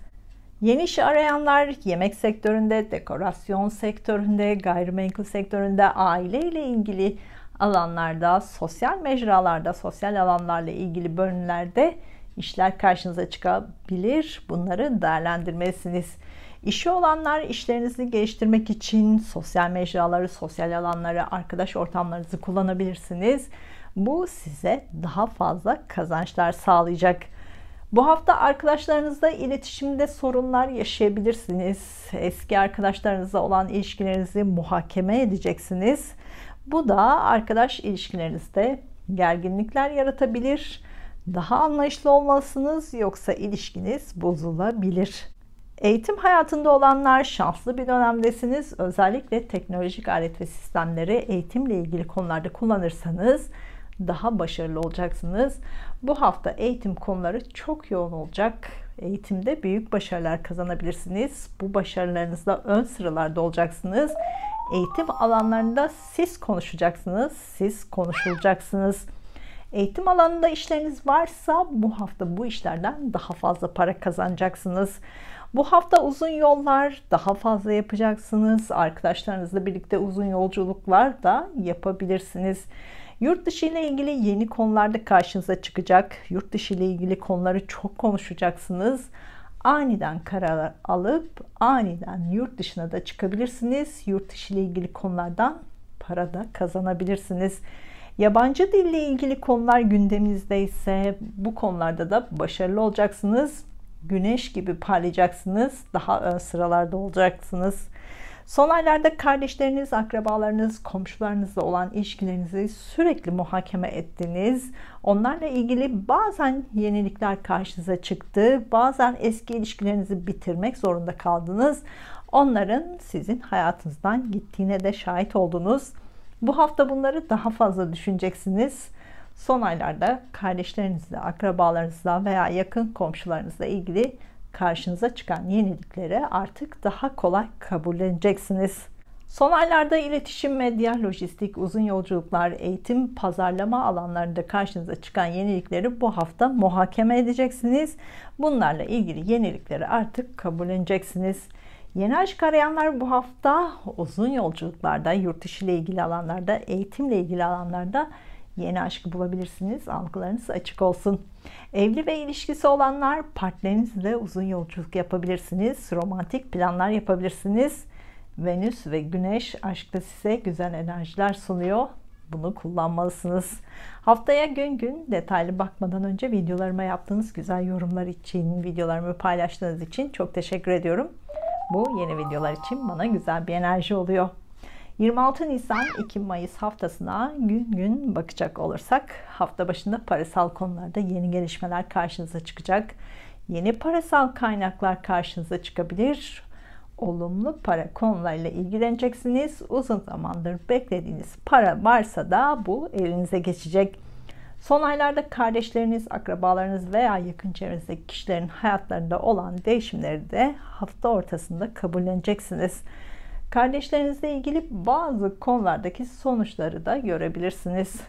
Speaker 1: Yeni iş arayanlar yemek sektöründe, dekorasyon sektöründe, gayrimenkul sektöründe, aile ile ilgili alanlarda, sosyal mecralarda, sosyal alanlarla ilgili bölümlerde işler karşınıza çıkabilir. Bunları değerlendirmelisiniz. İşi olanlar işlerinizi geliştirmek için sosyal mecraları, sosyal alanları, arkadaş ortamlarınızı kullanabilirsiniz. Bu size daha fazla kazançlar sağlayacak. Bu hafta arkadaşlarınızla iletişimde sorunlar yaşayabilirsiniz. Eski arkadaşlarınızla olan ilişkilerinizi muhakeme edeceksiniz. Bu da arkadaş ilişkilerinizde gerginlikler yaratabilir. Daha anlayışlı olmalısınız, yoksa ilişkiniz bozulabilir. Eğitim hayatında olanlar şanslı bir dönemdesiniz. Özellikle teknolojik alet ve sistemleri eğitimle ilgili konularda kullanırsanız daha başarılı olacaksınız. Bu hafta eğitim konuları çok yoğun olacak. Eğitimde büyük başarılar kazanabilirsiniz. Bu başarılarınızda ön sıralarda olacaksınız. Eğitim alanlarında siz konuşacaksınız, siz konuşulacaksınız. Eğitim alanında işleriniz varsa bu hafta bu işlerden daha fazla para kazanacaksınız. Bu hafta uzun yollar daha fazla yapacaksınız. Arkadaşlarınızla birlikte uzun yolculuklar da yapabilirsiniz. Yurt dışı ile ilgili yeni konularda karşınıza çıkacak. Yurt dışı ile ilgili konuları çok konuşacaksınız. Aniden karar alıp aniden yurt dışına da çıkabilirsiniz. Yurt dışı ile ilgili konulardan para da kazanabilirsiniz. Yabancı dille ilgili konular gündeminizde ise bu konularda da başarılı olacaksınız. Güneş gibi parlayacaksınız. Daha ön sıralarda olacaksınız. Son aylarda kardeşleriniz, akrabalarınız, komşularınızla olan ilişkilerinizi sürekli muhakeme ettiniz. Onlarla ilgili bazen yenilikler karşınıza çıktı. Bazen eski ilişkilerinizi bitirmek zorunda kaldınız. Onların sizin hayatınızdan gittiğine de şahit oldunuz. Bu hafta bunları daha fazla düşüneceksiniz. Son aylarda kardeşlerinizle, akrabalarınızla veya yakın komşularınızla ilgili karşınıza çıkan yenilikleri artık daha kolay kabulleneceksiniz. Son aylarda iletişim, medya, lojistik, uzun yolculuklar, eğitim, pazarlama alanlarında karşınıza çıkan yenilikleri bu hafta muhakeme edeceksiniz. Bunlarla ilgili yenilikleri artık kabulleneceksiniz. Yeni aşk arayanlar bu hafta uzun yolculuklarda, yurt dışı ile ilgili alanlarda, eğitimle ilgili alanlarda yeni aşkı bulabilirsiniz. Algılarınız açık olsun. Evli ve ilişkisi olanlar partnerinizle uzun yolculuk yapabilirsiniz. Romantik planlar yapabilirsiniz. Venüs ve Güneş aşkta size güzel enerjiler sunuyor. Bunu kullanmalısınız. Haftaya gün gün detaylı bakmadan önce videolarıma yaptığınız güzel yorumlar için, videolarımı paylaştığınız için çok teşekkür ediyorum. Bu yeni videolar için bana güzel bir enerji oluyor. 26 Nisan 2 Mayıs haftasına gün gün bakacak olursak hafta başında parasal konularda yeni gelişmeler karşınıza çıkacak. Yeni parasal kaynaklar karşınıza çıkabilir. Olumlu para konularıyla ilgileneceksiniz. Uzun zamandır beklediğiniz para varsa da bu elinize geçecek. Son aylarda kardeşleriniz, akrabalarınız veya yakın çevrenizdeki kişilerin hayatlarında olan değişimleri de hafta ortasında kabulleneceksiniz. Kardeşlerinizle ilgili bazı konulardaki sonuçları da görebilirsiniz.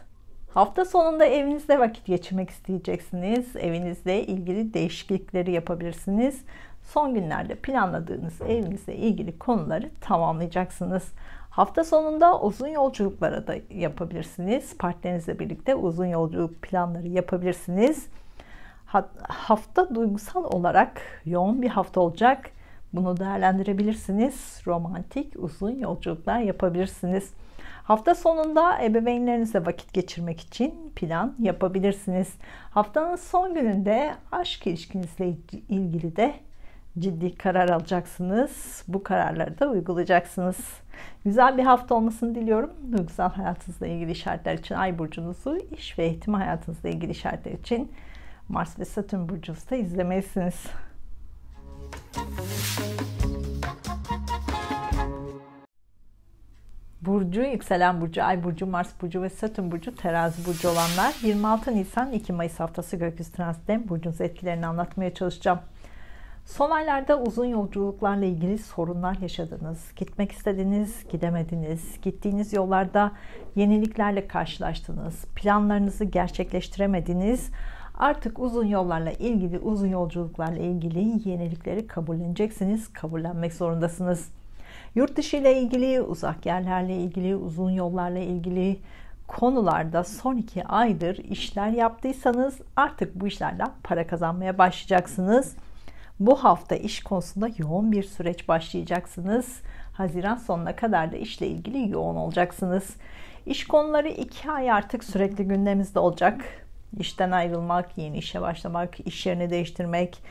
Speaker 1: Hafta sonunda evinizde vakit geçirmek isteyeceksiniz. Evinizle ilgili değişiklikleri yapabilirsiniz. Son günlerde planladığınız evinizle ilgili konuları tamamlayacaksınız. Hafta sonunda uzun yolculuklara da yapabilirsiniz. Partnerinizle birlikte uzun yolculuk planları yapabilirsiniz. Hafta duygusal olarak yoğun bir hafta olacak. Bunu değerlendirebilirsiniz. Romantik uzun yolculuklar yapabilirsiniz. Hafta sonunda ebeveynlerinizle vakit geçirmek için plan yapabilirsiniz. Haftanın son gününde aşk ilişkinizle ilgili de ciddi karar alacaksınız. Bu kararları da uygulayacaksınız. Güzel bir hafta olmasını diliyorum. Duygusal hayatınızla ilgili işaretler için Ay burcunuzu, iş ve eğitim hayatınızla ilgili işaretler için Mars ve Satürn burcunuzu da izlemelisiniz. burcu, yükselen burcu, ay burcu, Mars burcu ve Satürn burcu, terazi burcu olanlar 26 Nisan 2 Mayıs haftası gökyüzü transitlerinin burcunuz etkilerini anlatmaya çalışacağım. Son aylarda uzun yolculuklarla ilgili sorunlar yaşadınız. Gitmek istediniz, gidemediniz. Gittiğiniz yollarda yeniliklerle karşılaştınız. Planlarınızı gerçekleştiremediniz. Artık uzun yollarla ilgili, uzun yolculuklarla ilgili yenilikleri kabulleneceksiniz. Kabullenmek zorundasınız. Yurt dışı ile ilgili, uzak yerlerle ilgili, uzun yollarla ilgili konularda son 2 aydır işler yaptıysanız artık bu işlerden para kazanmaya başlayacaksınız. Bu hafta iş konusunda yoğun bir süreç başlayacaksınız. Haziran sonuna kadar da işle ilgili yoğun olacaksınız. İş konuları 2 ay artık sürekli gündemimizde olacak. İşten ayrılmak, yeni işe başlamak, iş yerini değiştirmek,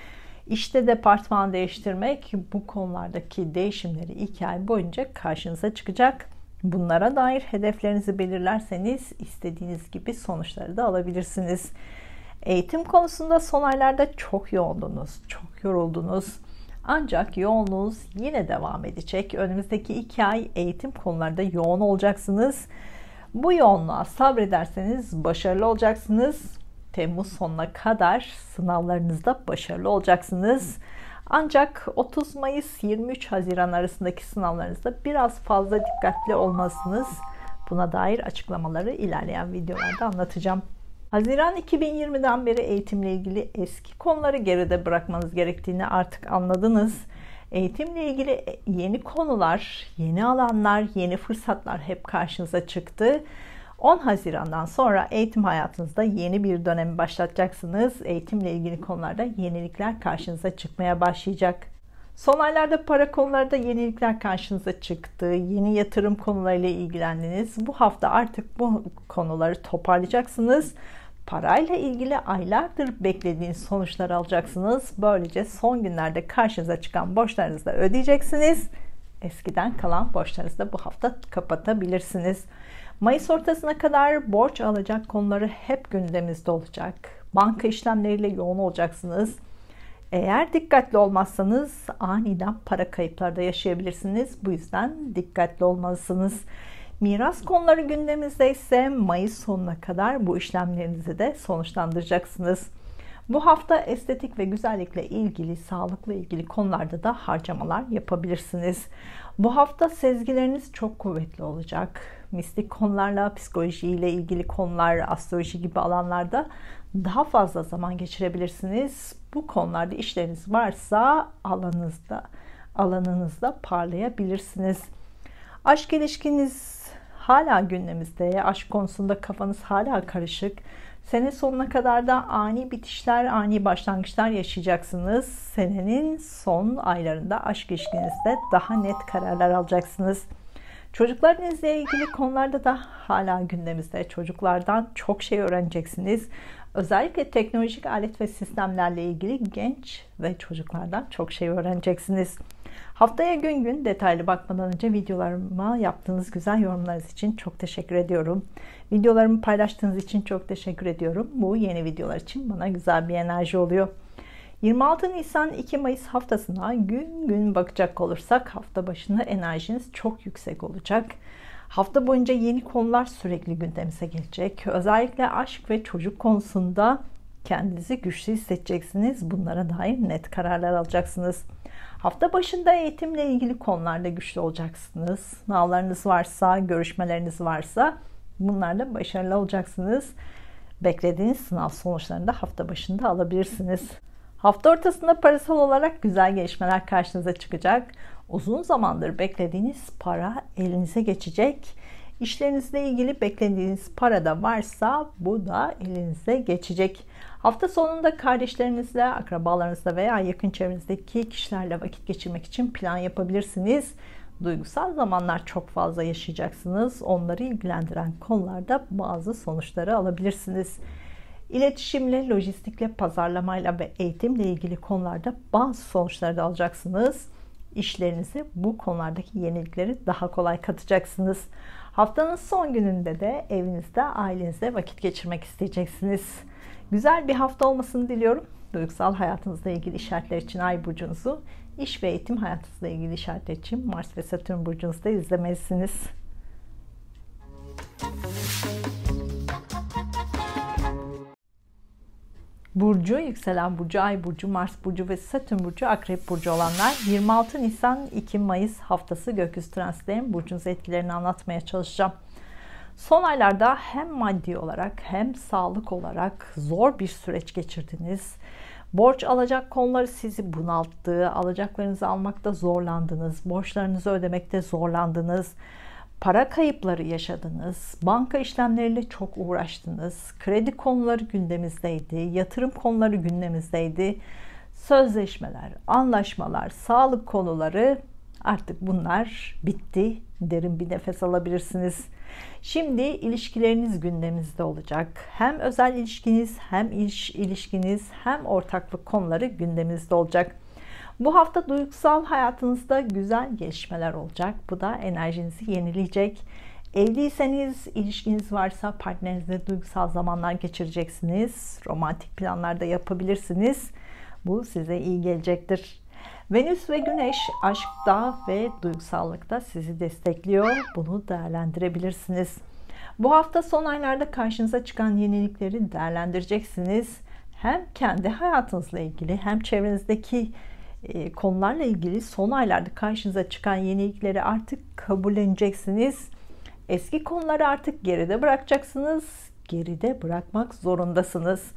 Speaker 1: işte departman değiştirmek, bu konulardaki değişimleri 2 ay boyunca karşınıza çıkacak. Bunlara dair hedeflerinizi belirlerseniz istediğiniz gibi sonuçları da alabilirsiniz. Eğitim konusunda son aylarda çok yoğundunuz, çok yoruldunuz. Ancak yoğunluğunuz yine devam edecek. Önümüzdeki 2 ay eğitim konularında yoğun olacaksınız. Bu yoğunluğa sabrederseniz başarılı olacaksınız. Temmuz sonuna kadar sınavlarınızda başarılı olacaksınız. Ancak 30 Mayıs 23 Haziran arasındaki sınavlarınızda biraz fazla dikkatli olmalısınız. Buna dair açıklamaları ilerleyen videolarda anlatacağım. Haziran 2020'den beri eğitimle ilgili eski konuları geride bırakmanız gerektiğini artık anladınız. Eğitimle ilgili yeni konular, yeni alanlar, yeni fırsatlar hep karşınıza çıktı. 10 Haziran'dan sonra eğitim hayatınızda yeni bir dönemi başlatacaksınız. Eğitimle ilgili konularda yenilikler karşınıza çıkmaya başlayacak. Son aylarda para konularında yenilikler karşınıza çıktı. Yeni yatırım konularıyla ilgilendiniz. Bu hafta artık bu konuları toparlayacaksınız. Parayla ilgili aylardır beklediğiniz sonuçları alacaksınız. Böylece son günlerde karşınıza çıkan borçlarınızı da ödeyeceksiniz. Eskiden kalan borçlarınızı da bu hafta kapatabilirsiniz. Mayıs ortasına kadar borç alacak konuları hep gündeminizde olacak. Banka işlemleriyle yoğun olacaksınız. Eğer dikkatli olmazsanız aniden para kayıpları da yaşayabilirsiniz. Bu yüzden dikkatli olmalısınız. Miras konuları gündemimizde ise Mayıs sonuna kadar bu işlemlerinizi de sonuçlandıracaksınız. Bu hafta estetik ve güzellikle ilgili, sağlıkla ilgili konularda da harcamalar yapabilirsiniz. Bu hafta sezgileriniz çok kuvvetli olacak. Mistik konularla, psikolojiyle ilgili konular, astroloji gibi alanlarda daha fazla zaman geçirebilirsiniz. Bu konularda işleriniz varsa alanınızda parlayabilirsiniz. Aşk ilişkiniz hala gündemimizde. Aşk konusunda kafanız hala karışık. Sene sonuna kadar da ani bitişler, ani başlangıçlar yaşayacaksınız. Senenin son aylarında aşk ilişkinizde daha net kararlar alacaksınız. Çocuklarınızla ilgili konularda da hala gündemimizde. Çocuklardan çok şey öğreneceksiniz. Özellikle teknolojik alet ve sistemlerle ilgili genç ve çocuklardan çok şey öğreneceksiniz. Haftaya gün gün detaylı bakmadan önce videolarıma yaptığınız güzel yorumlarınız için çok teşekkür ediyorum. Videolarımı paylaştığınız için çok teşekkür ediyorum. Bu yeni videolar için bana güzel bir enerji oluyor. 26 Nisan 2 Mayıs haftasına gün gün bakacak olursak hafta başında enerjiniz çok yüksek olacak. Hafta boyunca yeni konular sürekli gündemimize gelecek. Özellikle aşk ve çocuk konusunda kendinizi güçlü hissedeceksiniz. Bunlara dair net kararlar alacaksınız. Hafta başında eğitimle ilgili konularda güçlü olacaksınız. Sınavlarınız varsa, görüşmeleriniz varsa bunlarda başarılı olacaksınız. Beklediğiniz sınav sonuçlarını da hafta başında alabilirsiniz. Hafta ortasında parasal olarak güzel gelişmeler karşınıza çıkacak. Uzun zamandır beklediğiniz para elinize geçecek. İşlerinizle ilgili beklediğiniz para da varsa bu da elinize geçecek. Hafta sonunda kardeşlerinizle, akrabalarınızla veya yakın çevrenizdeki kişilerle vakit geçirmek için plan yapabilirsiniz. Duygusal zamanlar çok fazla yaşayacaksınız. Onları ilgilendiren konularda bazı sonuçları alabilirsiniz. İletişimle, lojistikle, pazarlamayla ve eğitimle ilgili konularda bazı sonuçları da alacaksınız. İşlerinize bu konulardaki yenilikleri daha kolay katacaksınız. Haftanın son gününde de evinizde, ailenizle vakit geçirmek isteyeceksiniz. Güzel bir hafta olmasını diliyorum. Duygusal hayatınızla ilgili işaretler için Ay burcunuzu, iş ve eğitim hayatınızla ilgili işaretler için Mars ve Satürn burcunuzda izlemelisiniz. burcu, yükselen burcu, ay burcu, Mars burcu ve Satürn burcu, Akrep burcu olanlar 26 Nisan 2 Mayıs haftası gökyüzü transitlerinin burcunuz etkilerini anlatmaya çalışacağım. Son aylarda hem maddi olarak hem sağlık olarak zor bir süreç geçirdiniz. Borç alacak konuları sizi bunalttı. Alacaklarınızı almakta zorlandınız. Borçlarınızı ödemekte zorlandınız. Para kayıpları yaşadınız. Banka işlemleriyle çok uğraştınız. Kredi konuları gündemimizdeydi. Yatırım konuları gündemimizdeydi. Sözleşmeler, anlaşmalar, sağlık konuları, artık bunlar bitti. Derin bir nefes alabilirsiniz. Şimdi ilişkileriniz gündemimizde olacak. Hem özel ilişkiniz, hem iş ilişkiniz, hem ortaklık konuları gündeminizde olacak. Bu hafta duygusal hayatınızda güzel gelişmeler olacak. Bu da enerjinizi yenileyecek. Evliyseniz, ilişkiniz varsa partnerinizle duygusal zamanlar geçireceksiniz. Romantik planlar da yapabilirsiniz. Bu size iyi gelecektir. Venüs ve Güneş aşkta ve duygusallıkta sizi destekliyor. Bunu değerlendirebilirsiniz. Bu hafta son aylarda karşınıza çıkan yenilikleri değerlendireceksiniz. Hem kendi hayatınızla ilgili hem çevrenizdeki konularla ilgili son aylarda karşınıza çıkan yenilikleri artık kabulleneceksiniz. Eski konuları artık geride bırakacaksınız. Geride bırakmak zorundasınız.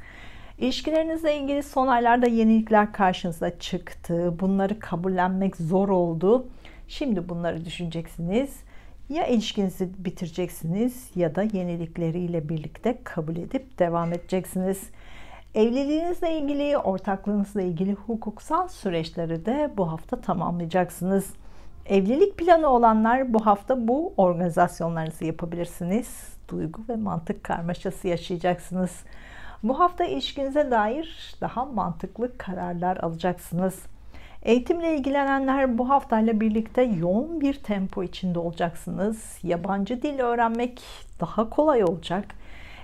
Speaker 1: İlişkilerinizle ilgili son aylarda yenilikler karşınıza çıktı. Bunları kabullenmek zor oldu. Şimdi bunları düşüneceksiniz. Ya ilişkinizi bitireceksiniz ya da yenilikleriyle birlikte kabul edip devam edeceksiniz. Evliliğinizle ilgili, ortaklığınızla ilgili hukuksal süreçleri de bu hafta tamamlayacaksınız. Evlilik planı olanlar bu hafta bu organizasyonlarınızı yapabilirsiniz. Duygu ve mantık karmaşası yaşayacaksınız. Bu hafta ilişkinize dair daha mantıklı kararlar alacaksınız. Eğitimle ilgilenenler bu haftayla birlikte yoğun bir tempo içinde olacaksınız. Yabancı dil öğrenmek daha kolay olacak.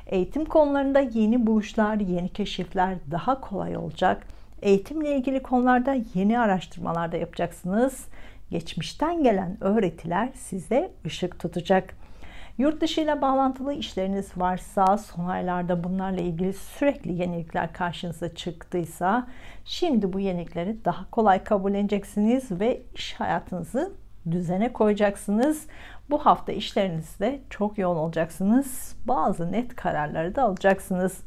Speaker 1: Eğitim konularında yeni buluşlar, yeni keşifler daha kolay olacak. Eğitimle ilgili konularda yeni araştırmalar da yapacaksınız. Geçmişten gelen öğretiler size ışık tutacak. Yurt dışı ile bağlantılı işleriniz varsa, son aylarda bunlarla ilgili sürekli yenilikler karşınıza çıktıysa, şimdi bu yenilikleri daha kolay kabulleneceksiniz ve iş hayatınızı düzene koyacaksınız. Bu hafta işlerinizde çok yoğun olacaksınız. Bazı net kararları da alacaksınız.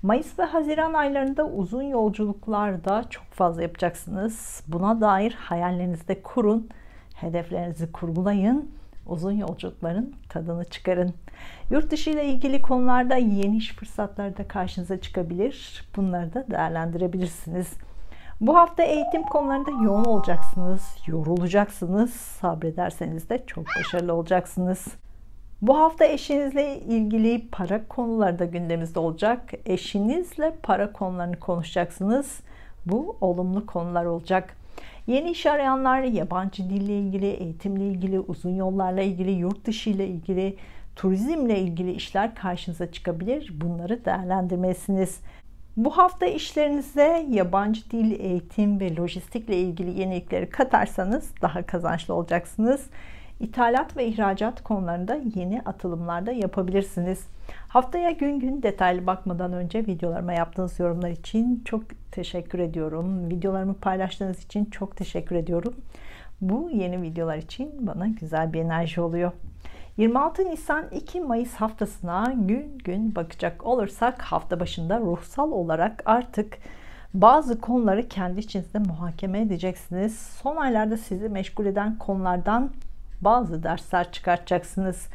Speaker 1: Mayıs ve Haziran aylarında uzun yolculuklarda çok fazla yapacaksınız. Buna dair hayallerinizde kurun, hedeflerinizi kurgulayın. Uzun yolculukların tadını çıkarın. Yurt dışı ile ilgili konularda yeni iş fırsatları da karşınıza çıkabilir. Bunları da değerlendirebilirsiniz. Bu hafta eğitim konularında yoğun olacaksınız, yorulacaksınız. Sabrederseniz de çok başarılı olacaksınız. Bu hafta eşinizle ilgili para konuları da gündemimizde olacak. Eşinizle para konularını konuşacaksınız. Bu olumlu konular olacak. Yeni iş arayanlar, yabancı dille ilgili, eğitimle ilgili, uzun yollarla ilgili, yurt dışı ile ilgili, turizmle ilgili işler karşınıza çıkabilir. Bunları değerlendirmelisiniz. Bu hafta işlerinize yabancı dil, eğitim ve lojistikle ilgili yenilikleri katarsanız daha kazançlı olacaksınız. İthalat ve ihracat konularında yeni atılımlar da yapabilirsiniz. Haftaya gün gün detaylı bakmadan önce videolarıma yaptığınız yorumlar için çok teşekkür ediyorum. Videolarımı paylaştığınız için çok teşekkür ediyorum. Bu yeni videolar için bana güzel bir enerji oluyor. 26 Nisan 2 Mayıs haftasına gün gün bakacak olursak hafta başında ruhsal olarak artık bazı konuları kendi içinizde muhakeme edeceksiniz. Son aylarda sizi meşgul eden konulardan bazı dersler çıkartacaksınız.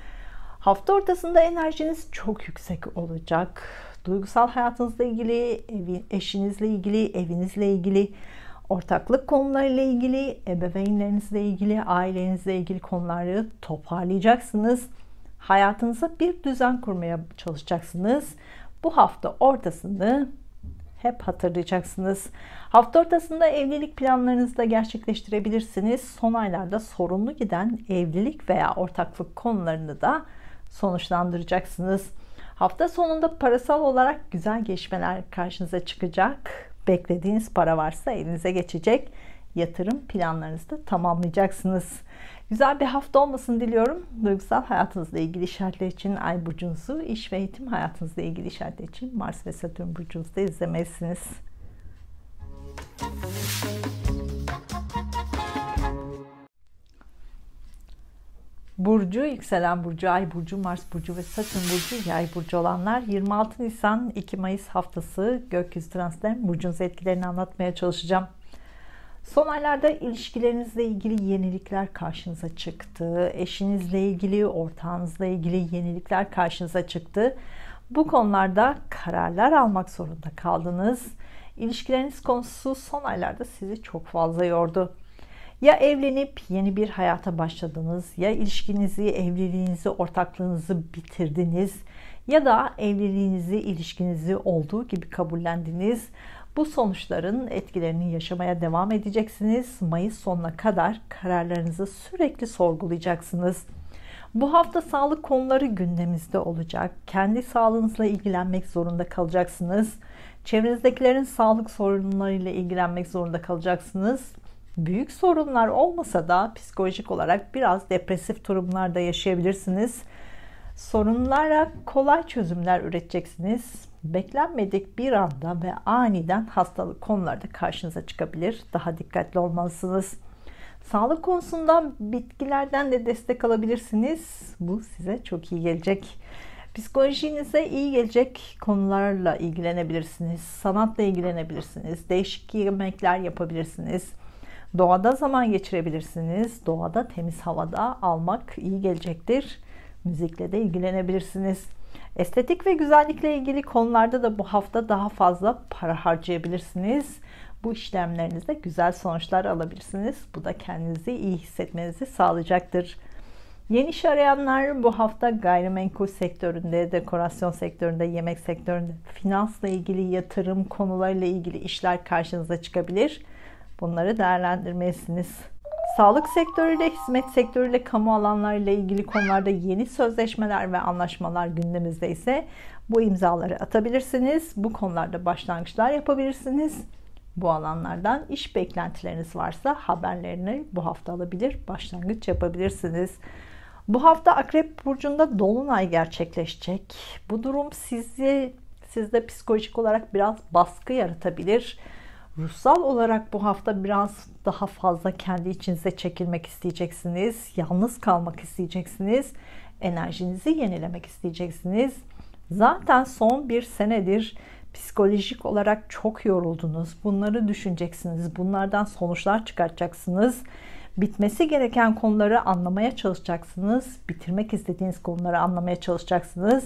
Speaker 1: Hafta ortasında enerjiniz çok yüksek olacak. Duygusal hayatınızla ilgili, eşinizle ilgili, evinizle ilgili, ortaklık konularıyla ilgili, ebeveynlerinizle ilgili, ailenizle ilgili konuları toparlayacaksınız. Hayatınıza bir düzen kurmaya çalışacaksınız. Bu hafta ortasını hep hatırlayacaksınız. Hafta ortasında evlilik planlarınızı da gerçekleştirebilirsiniz. Son aylarda sorunlu giden evlilik veya ortaklık konularını da sonuçlandıracaksınız. Hafta sonunda parasal olarak güzel gelişmeler karşınıza çıkacak. Beklediğiniz para varsa elinize geçecek. yatırım planlarınızı da tamamlayacaksınız. Güzel bir hafta olmasını diliyorum. Duygusal hayatınızla ilgili işaretler için Ay burcunuzu, iş ve eğitim hayatınızla ilgili işaretler için Mars ve Satürn burcunuzda izlemelisiniz. Burcu, yükselen burcu, ay burcu, Mars burcu ve Satürn burcu, yay burcu olanlar 26 Nisan 2 Mayıs haftası gökyüzü transitlerinin burcunuz etkilerini anlatmaya çalışacağım. Son aylarda ilişkilerinizle ilgili yenilikler karşınıza çıktı. Eşinizle ilgili, ortağınızla ilgili yenilikler karşınıza çıktı. Bu konularda kararlar almak zorunda kaldınız. İlişkileriniz konusu son aylarda sizi çok fazla yordu. Ya evlenip yeni bir hayata başladınız, ya ilişkinizi, evliliğinizi, ortaklığınızı bitirdiniz, ya da evliliğinizi, ilişkinizi olduğu gibi kabullendiniz. Bu sonuçların etkilerini yaşamaya devam edeceksiniz. Mayıs sonuna kadar kararlarınızı sürekli sorgulayacaksınız. Bu hafta sağlık konuları gündeminizde olacak. Kendi sağlığınızla ilgilenmek zorunda kalacaksınız. Çevrenizdekilerin sağlık sorunlarıyla ilgilenmek zorunda kalacaksınız. Büyük sorunlar olmasa da psikolojik olarak biraz depresif durumlarda yaşayabilirsiniz. Sorunlara kolay çözümler üreteceksiniz. Beklenmedik bir anda ve aniden hastalık konularda karşınıza çıkabilir. Daha dikkatli olmalısınız. Sağlık konusunda bitkilerden de destek alabilirsiniz. Bu size çok iyi gelecek. Psikolojinize iyi gelecek konularla ilgilenebilirsiniz. Sanatla ilgilenebilirsiniz. Değişik yemekler yapabilirsiniz. Doğada zaman geçirebilirsiniz. Doğada temiz havada almak iyi gelecektir. Müzikle de ilgilenebilirsiniz. Estetik ve güzellikle ilgili konularda da bu hafta daha fazla para harcayabilirsiniz. Bu işlemlerinizde güzel sonuçlar alabilirsiniz. Bu da kendinizi iyi hissetmenizi sağlayacaktır. Yeni iş arayanlar bu hafta gayrimenkul sektöründe, dekorasyon sektöründe, yemek sektöründe, finansla ilgili, yatırım konularıyla ilgili işler karşınıza çıkabilir. Bunları değerlendirmelisiniz. Sağlık sektörüyle, hizmet sektörüyle, kamu alanlarıyla ilgili konularda yeni sözleşmeler ve anlaşmalar gündemimizde ise bu imzaları atabilirsiniz. Bu konularda başlangıçlar yapabilirsiniz. Bu alanlardan iş beklentileriniz varsa haberlerini bu hafta alabilir, başlangıç yapabilirsiniz. Bu hafta Akrep burcunda dolunay gerçekleşecek. Bu durum sizde psikolojik olarak biraz baskı yaratabilir. Ruhsal olarak bu hafta biraz daha fazla kendi içinize çekilmek isteyeceksiniz. Yalnız kalmak isteyeceksiniz. Enerjinizi yenilemek isteyeceksiniz. Zaten son bir senedir psikolojik olarak çok yoruldunuz. Bunları düşüneceksiniz. Bunlardan sonuçlar çıkartacaksınız. Bitmesi gereken konuları anlamaya çalışacaksınız. Bitirmek istediğiniz konuları anlamaya çalışacaksınız.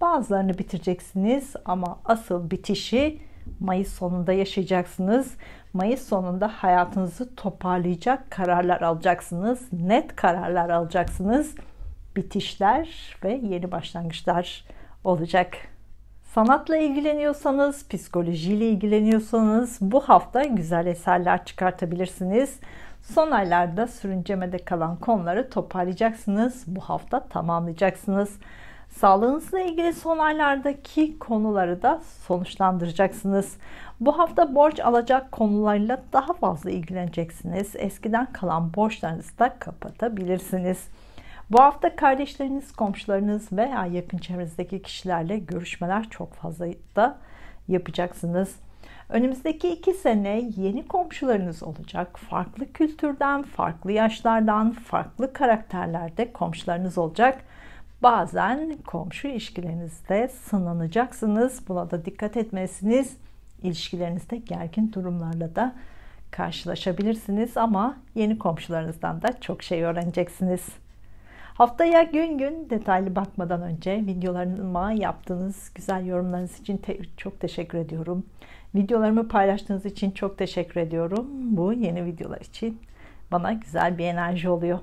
Speaker 1: Bazılarını bitireceksiniz ama asıl bitişi Mayıs sonunda yaşayacaksınız. Mayıs sonunda hayatınızı toparlayacak kararlar alacaksınız. Net kararlar alacaksınız. Bitişler ve yeni başlangıçlar olacak. Sanatla ilgileniyorsanız, psikolojiyle ilgileniyorsanız bu hafta güzel eserler çıkartabilirsiniz. Son aylarda sürüncemede kalan konuları toparlayacaksınız. Bu hafta tamamlayacaksınız. Sağlığınızla ilgili son aylardaki konuları da sonuçlandıracaksınız. Bu hafta borç alacak konularıyla daha fazla ilgileneceksiniz. Eskiden kalan borçlarınızı da kapatabilirsiniz. Bu hafta kardeşleriniz, komşularınız veya yakın çevrenizdeki kişilerle görüşmeler çok fazla da yapacaksınız. Önümüzdeki 2 sene yeni komşularınız olacak. Farklı kültürden, farklı yaşlardan, farklı karakterlerde komşularınız olacak. Bazen komşu ilişkilerinizde sınanacaksınız. Buna da dikkat etmelisiniz. İlişkilerinizde gergin durumlarla da karşılaşabilirsiniz ama yeni komşularınızdan da çok şey öğreneceksiniz. Haftaya gün gün detaylı bakmadan önce videolarıma yaptığınız güzel yorumlarınız için çok teşekkür ediyorum. Videolarımı paylaştığınız için çok teşekkür ediyorum. Bu yeni videolar için bana güzel bir enerji oluyor.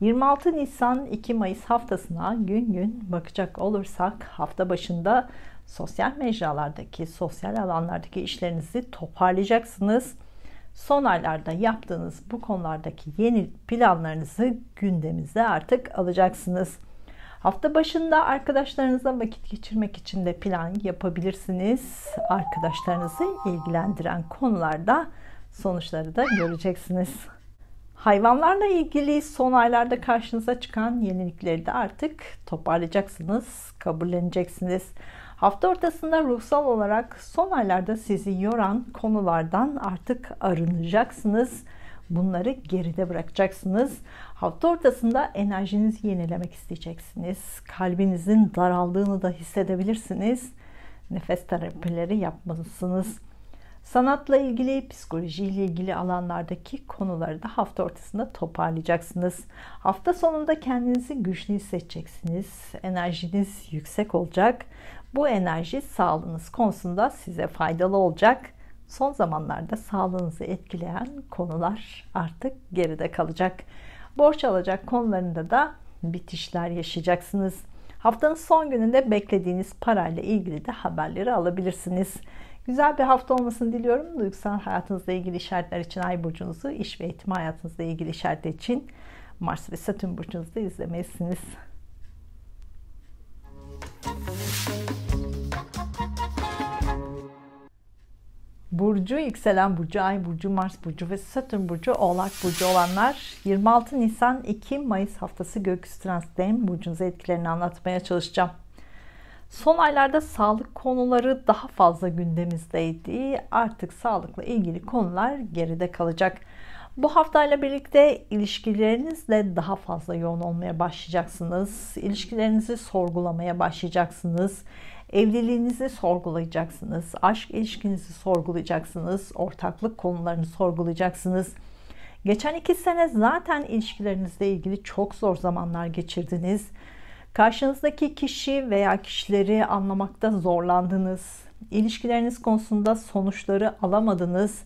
Speaker 1: 26 Nisan 2 Mayıs haftasına gün gün bakacak olursak hafta başında sosyal mecralardaki, sosyal alanlardaki işlerinizi toparlayacaksınız. Son aylarda yaptığınız bu konulardaki yeni planlarınızı gündeminize artık alacaksınız. Hafta başında arkadaşlarınızla vakit geçirmek için de plan yapabilirsiniz. Arkadaşlarınızı ilgilendiren konularda Sonuçları da göreceksiniz. Hayvanlarla ilgili son aylarda karşınıza çıkan yenilikleri de artık toparlayacaksınız, kabulleneceksiniz. Hafta ortasında ruhsal olarak son aylarda sizi yoran konulardan artık arınacaksınız. Bunları geride bırakacaksınız. Hafta ortasında enerjinizi yenilemek isteyeceksiniz. Kalbinizin daraldığını da hissedebilirsiniz. Nefes terapileri yapmalısınız. Sanatla ilgili, psikolojiyle ilgili alanlardaki konuları da hafta ortasında toparlayacaksınız. Hafta sonunda kendinizi güçlü hissedeceksiniz. Enerjiniz yüksek olacak. Bu enerji sağlığınız konusunda size faydalı olacak. Son zamanlarda sağlığınızı etkileyen konular artık geride kalacak. Borç alacak konularında da bitişler yaşayacaksınız. Haftanın son gününde beklediğiniz parayla ilgili de haberleri alabilirsiniz. Güzel bir hafta olmasını diliyorum. Duygusal hayatınızla ilgili işaretler için Ay burcunuzu, iş ve eğitim hayatınızla ilgili işaretler için Mars ve Satürn burcunuzu izlemelisiniz. Burcu, yükselen burcu, Ay burcu, Mars burcu ve Satürn burcu, Oğlak burcu olanlar 26 Nisan 2 Mayıs haftası gökyüzü transitlerinin burcunuza etkilerini anlatmaya çalışacağım. Son aylarda sağlık konuları daha fazla gündemimizdeydi. Artık sağlıkla ilgili konular geride kalacak. Bu haftayla birlikte ilişkilerinizle daha fazla yoğun olmaya başlayacaksınız. İlişkilerinizi sorgulamaya başlayacaksınız. Evliliğinizi sorgulayacaksınız. Aşk ilişkinizi sorgulayacaksınız. Ortaklık konularını sorgulayacaksınız. Geçen 2 sene zaten ilişkilerinizle ilgili çok zor zamanlar geçirdiniz. Karşınızdaki kişi veya kişileri anlamakta zorlandınız. İlişkileriniz konusunda sonuçları alamadınız.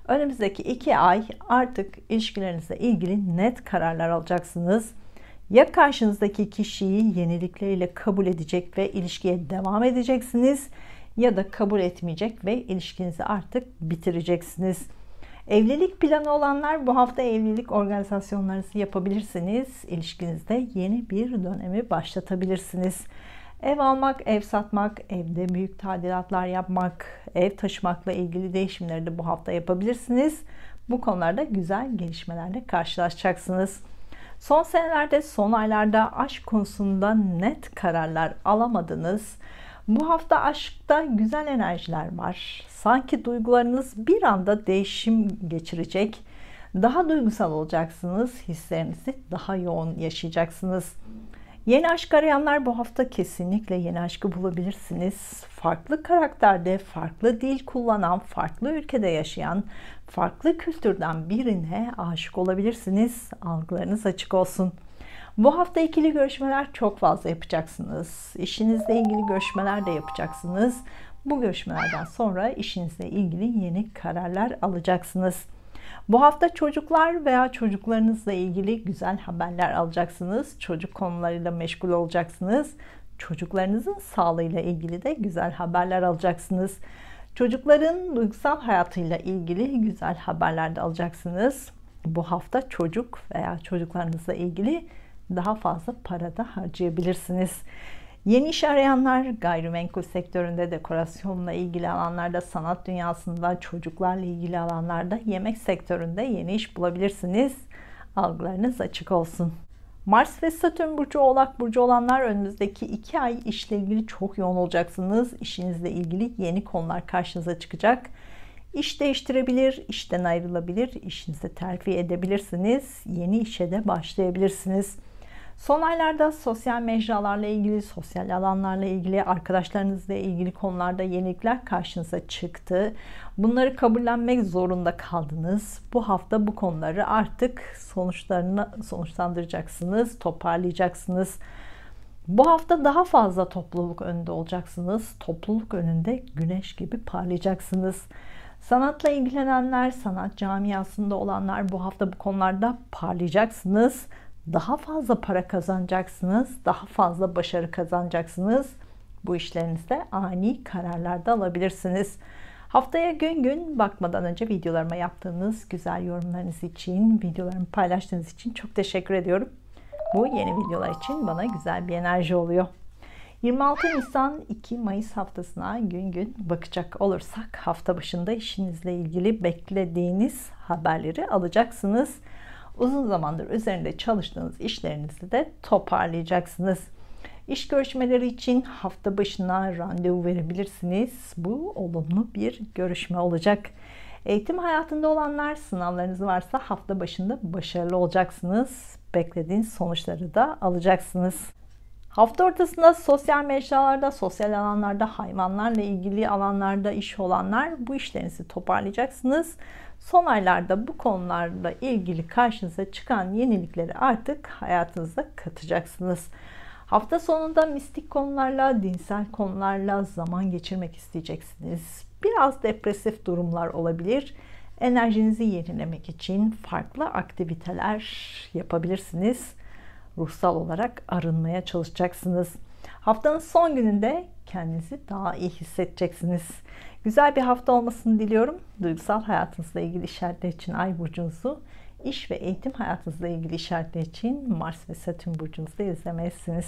Speaker 1: Önümüzdeki 2 ay artık ilişkilerinizle ilgili net kararlar alacaksınız. Ya karşınızdaki kişiyi yenilikleriyle kabul edecek ve ilişkiye devam edeceksiniz ya da kabul etmeyecek ve ilişkinizi artık bitireceksiniz. Evlilik planı olanlar bu hafta evlilik organizasyonlarınızı yapabilirsiniz. İlişkinizde yeni bir dönemi başlatabilirsiniz. Ev almak, ev satmak, evde büyük tadilatlar yapmak, ev taşımakla ilgili değişimleri de bu hafta yapabilirsiniz. Bu konularda güzel gelişmelerle karşılaşacaksınız. Son senelerde, son aylarda aşk konusunda net kararlar alamadınız. Bu hafta aşkta güzel enerjiler var. Sanki duygularınız bir anda değişim geçirecek. Daha duygusal olacaksınız. Hislerinizi daha yoğun yaşayacaksınız. Yeni aşk arayanlar bu hafta kesinlikle yeni aşkı bulabilirsiniz. Farklı karakterde, farklı dil kullanan, farklı ülkede yaşayan, farklı kültürden birine aşık olabilirsiniz. Algılarınız açık olsun. Bu hafta ikili görüşmeler çok fazla yapacaksınız. İşinizle ilgili görüşmeler de yapacaksınız. Bu görüşmelerden sonra işinizle ilgili yeni kararlar alacaksınız. Bu hafta çocuklar veya çocuklarınızla ilgili güzel haberler alacaksınız. Çocuk konularıyla meşgul olacaksınız. Çocuklarınızın sağlığıyla ilgili de güzel haberler alacaksınız. Çocukların duygusal hayatıyla ilgili güzel haberler de alacaksınız. Bu hafta çocuk veya çocuklarınızla ilgili daha fazla para da harcayabilirsiniz. Yeni iş arayanlar, gayrimenkul sektöründe, dekorasyonla ilgili alanlarda, sanat dünyasında, çocuklarla ilgili alanlarda, yemek sektöründe yeni iş bulabilirsiniz. Algılarınız açık olsun. Mars ve Satürn burcu, Oğlak burcu olanlar önümüzdeki 2 ay işle ilgili çok yoğun olacaksınız. İşinizle ilgili yeni konular karşınıza çıkacak. İş değiştirebilir, işten ayrılabilir, işinizi terfi edebilirsiniz. Yeni işe de başlayabilirsiniz. Son aylarda sosyal mecralarla ilgili, sosyal alanlarla ilgili, arkadaşlarınızla ilgili konularda yenilikler karşınıza çıktı. Bunları kabullenmek zorunda kaldınız. Bu hafta bu konuları artık sonuçlandıracaksınız, toparlayacaksınız. Bu hafta daha fazla topluluk önünde olacaksınız. Topluluk önünde güneş gibi parlayacaksınız. Sanatla ilgilenenler, sanat camiasında olanlar bu hafta bu konularda parlayacaksınız. Daha fazla para kazanacaksınız, daha fazla başarı kazanacaksınız. Bu işlerinizde ani kararlar da alabilirsiniz. Haftaya gün gün bakmadan önce videolarıma yaptığınız güzel yorumlarınız için, videolarımı paylaştığınız için çok teşekkür ediyorum. Bu yeni videolar için bana güzel bir enerji oluyor. 26 Nisan 2 Mayıs haftasına gün gün bakacak olursak hafta başında işinizle ilgili beklediğiniz haberleri alacaksınız. Uzun zamandır üzerinde çalıştığınız işlerinizi de toparlayacaksınız. İş görüşmeleri için hafta başına randevu verebilirsiniz. Bu olumlu bir görüşme olacak. Eğitim hayatında olanlar, sınavlarınız varsa hafta başında başarılı olacaksınız. Beklediğiniz sonuçları da alacaksınız. Hafta ortasında sosyal mecralarda, sosyal alanlarda, hayvanlarla ilgili alanlarda iş olanlar bu işlerinizi toparlayacaksınız. Son aylarda bu konularla ilgili karşınıza çıkan yenilikleri artık hayatınıza katacaksınız. Hafta sonunda mistik konularla, dinsel konularla zaman geçirmek isteyeceksiniz. Biraz depresif durumlar olabilir. Enerjinizi yenilemek için farklı aktiviteler yapabilirsiniz. Ruhsal olarak arınmaya çalışacaksınız. Haftanın son gününde kendinizi daha iyi hissedeceksiniz. Güzel bir hafta olmasını diliyorum. Duygusal hayatınızla ilgili işaretler için Ay burcunuzu, iş ve eğitim hayatınızla ilgili işaretler için Mars ve Satürn burcunuzu izlemelisiniz.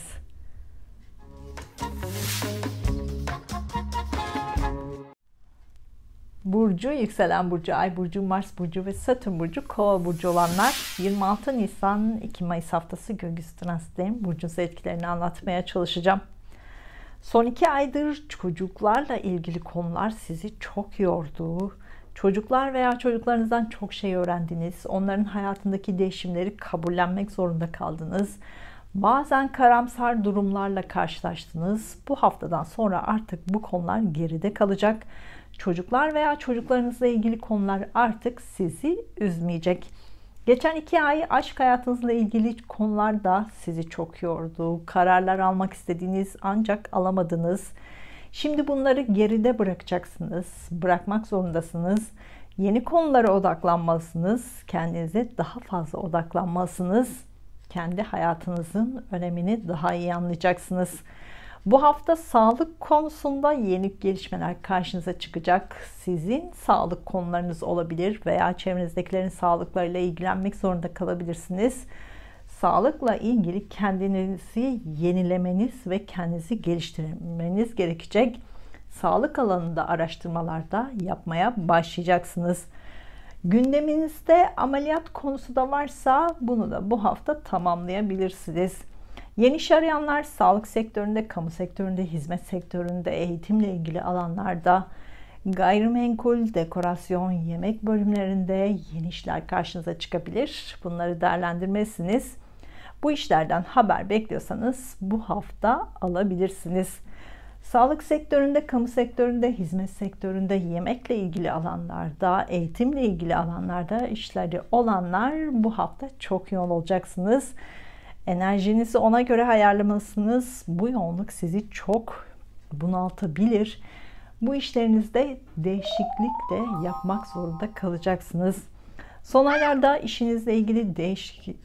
Speaker 1: Burcu, yükselen burcu, Ay burcu, Mars burcu ve Satürn burcu, Kova burcu olanlar 26 Nisan 2 Mayıs haftası gökyüzü transitlerin burcunuzu etkilerini anlatmaya çalışacağım. Son 2 aydır çocuklarla ilgili konular sizi çok yordu. Çocuklar veya çocuklarınızdan çok şey öğrendiniz. Onların hayatındaki değişimleri kabullenmek zorunda kaldınız. Bazen karamsar durumlarla karşılaştınız. Bu haftadan sonra artık bu konular geride kalacak. Çocuklar veya çocuklarınızla ilgili konular artık sizi üzmeyecek. Geçen 2 ay aşk hayatınızla ilgili konular da sizi çok yordu. Kararlar almak istediğiniz ancak alamadınız. Şimdi bunları geride bırakacaksınız. Bırakmak zorundasınız. Yeni konulara odaklanmalısınız. Kendinize daha fazla odaklanmalısınız. Kendi hayatınızın önemini daha iyi anlayacaksınız. Bu hafta sağlık konusunda yeni gelişmeler karşınıza çıkacak. Sizin sağlık konularınız olabilir veya çevrenizdekilerin sağlıklarıyla ilgilenmek zorunda kalabilirsiniz. Sağlıkla ilgili kendinizi yenilemeniz ve kendinizi geliştirmeniz gerekecek. Sağlık alanında araştırmalarda yapmaya başlayacaksınız. Gündeminizde ameliyat konusu da varsa bunu da bu hafta tamamlayabilirsiniz. Yeni iş arayanlar sağlık sektöründe, kamu sektöründe, hizmet sektöründe, eğitimle ilgili alanlarda, gayrimenkul, dekorasyon, yemek bölümlerinde yeni işler karşınıza çıkabilir. Bunları değerlendirmelisiniz. Bu işlerden haber bekliyorsanız bu hafta alabilirsiniz. Sağlık sektöründe, kamu sektöründe, hizmet sektöründe, yemekle ilgili alanlarda, eğitimle ilgili alanlarda işleri olanlar bu hafta çok yoğun olacaksınız. Enerjinizi ona göre ayarlamalısınız. Bu yoğunluk sizi çok bunaltabilir. Bu işlerinizde değişiklik de yapmak zorunda kalacaksınız. Son aylarda işinizle ilgili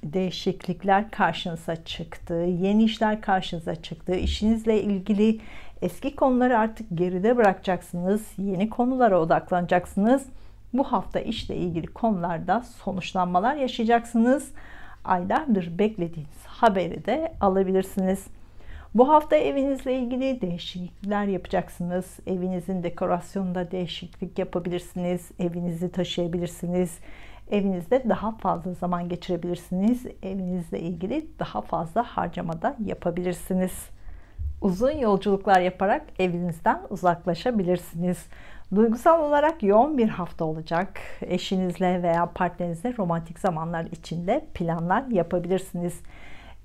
Speaker 1: değişiklikler karşınıza çıktı. Yeni işler karşınıza çıktı. İşinizle ilgili eski konuları artık geride bırakacaksınız. Yeni konulara odaklanacaksınız. Bu hafta işle ilgili konularda sonuçlanmalar yaşayacaksınız. Aylardır beklediğiniz haberi de alabilirsiniz. Bu hafta evinizle ilgili değişiklikler yapacaksınız. Evinizin dekorasyonunda değişiklik yapabilirsiniz. Evinizi taşıyabilirsiniz. Evinizde daha fazla zaman geçirebilirsiniz. Evinizle ilgili daha fazla harcamada yapabilirsiniz. Uzun yolculuklar yaparak evinizden uzaklaşabilirsiniz. Duygusal olarak yoğun bir hafta olacak. Eşinizle veya partnerinizle romantik zamanlar içinde planlar yapabilirsiniz.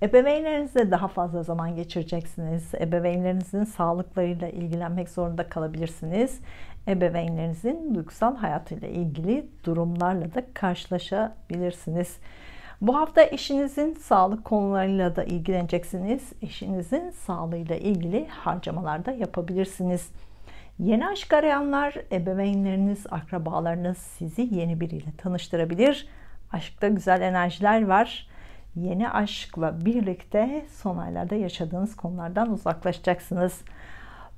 Speaker 1: Ebeveynlerinizle daha fazla zaman geçireceksiniz. Ebeveynlerinizin sağlıklarıyla ilgilenmek zorunda kalabilirsiniz. Ebeveynlerinizin duygusal hayatıyla ilgili durumlarla da karşılaşabilirsiniz. Bu hafta eşinizin sağlık konularıyla da ilgileneceksiniz. Eşinizin sağlığıyla ilgili harcamalar da yapabilirsiniz. Yeni aşk arayanlar, ebeveynleriniz, akrabalarınız sizi yeni biriyle tanıştırabilir. Aşkta güzel enerjiler var. Yeni aşkla birlikte son aylarda yaşadığınız konulardan uzaklaşacaksınız.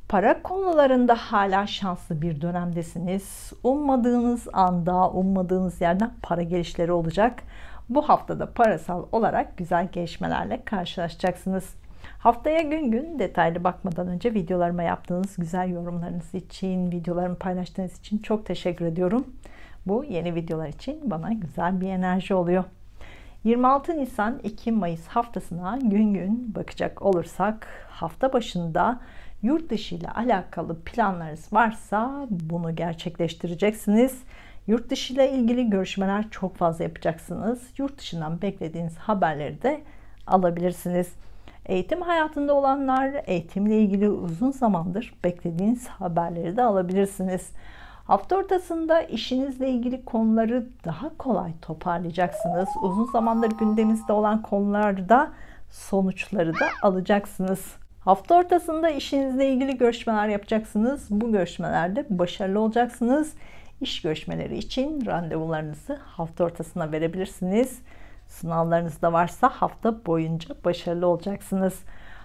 Speaker 1: Para konularında hala şanslı bir dönemdesiniz. Ummadığınız anda, ummadığınız yerden para gelişleri olacak. Bu haftada parasal olarak güzel gelişmelerle karşılaşacaksınız. Haftaya gün gün detaylı bakmadan önce videolarıma yaptığınız güzel yorumlarınız için, videolarımı paylaştığınız için çok teşekkür ediyorum. Bu yeni videolar için bana güzel bir enerji oluyor. 26 Nisan 2 Mayıs haftasına gün gün bakacak olursak, hafta başında yurt dışı ile alakalı planlarınız varsa bunu gerçekleştireceksiniz. Yurt dışı ile ilgili görüşmeler çok fazla yapacaksınız. Yurt dışından beklediğiniz haberleri de alabilirsiniz. Eğitim hayatında olanlar, eğitimle ilgili uzun zamandır beklediğiniz haberleri de alabilirsiniz. Hafta ortasında işinizle ilgili konuları daha kolay toparlayacaksınız. Uzun zamandır gündeminizde olan konularda sonuçları da alacaksınız. Hafta ortasında işinizle ilgili görüşmeler yapacaksınız. Bu görüşmelerde başarılı olacaksınız. İş görüşmeleri için randevularınızı hafta ortasına verebilirsiniz. Sınavlarınız da varsa hafta boyunca başarılı olacaksınız.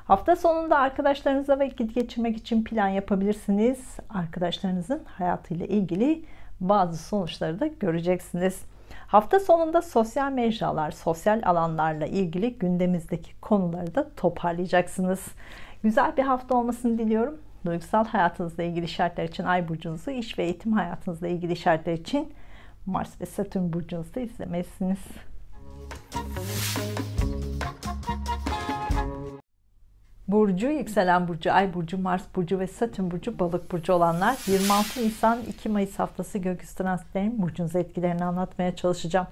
Speaker 1: Hafta sonunda arkadaşlarınızla vakit geçirmek için plan yapabilirsiniz. Arkadaşlarınızın hayatıyla ilgili bazı sonuçları da göreceksiniz. Hafta sonunda sosyal mecralar, sosyal alanlarla ilgili gündemimizdeki konuları da toparlayacaksınız. Güzel bir hafta olmasını diliyorum. Duygusal hayatınızla ilgili şartlar için Ay burcunuzu, iş ve eğitim hayatınızla ilgili şartlar için Mars ve Satürn burcunuzu da izlemelisiniz. Burcu, yükselen burcu, ay burcu, Mars burcu ve Satürn burcu, balık burcu olanlar 26 Nisan 2 Mayıs haftası gökyüzü transitlerinin burcunuza etkilerini anlatmaya çalışacağım.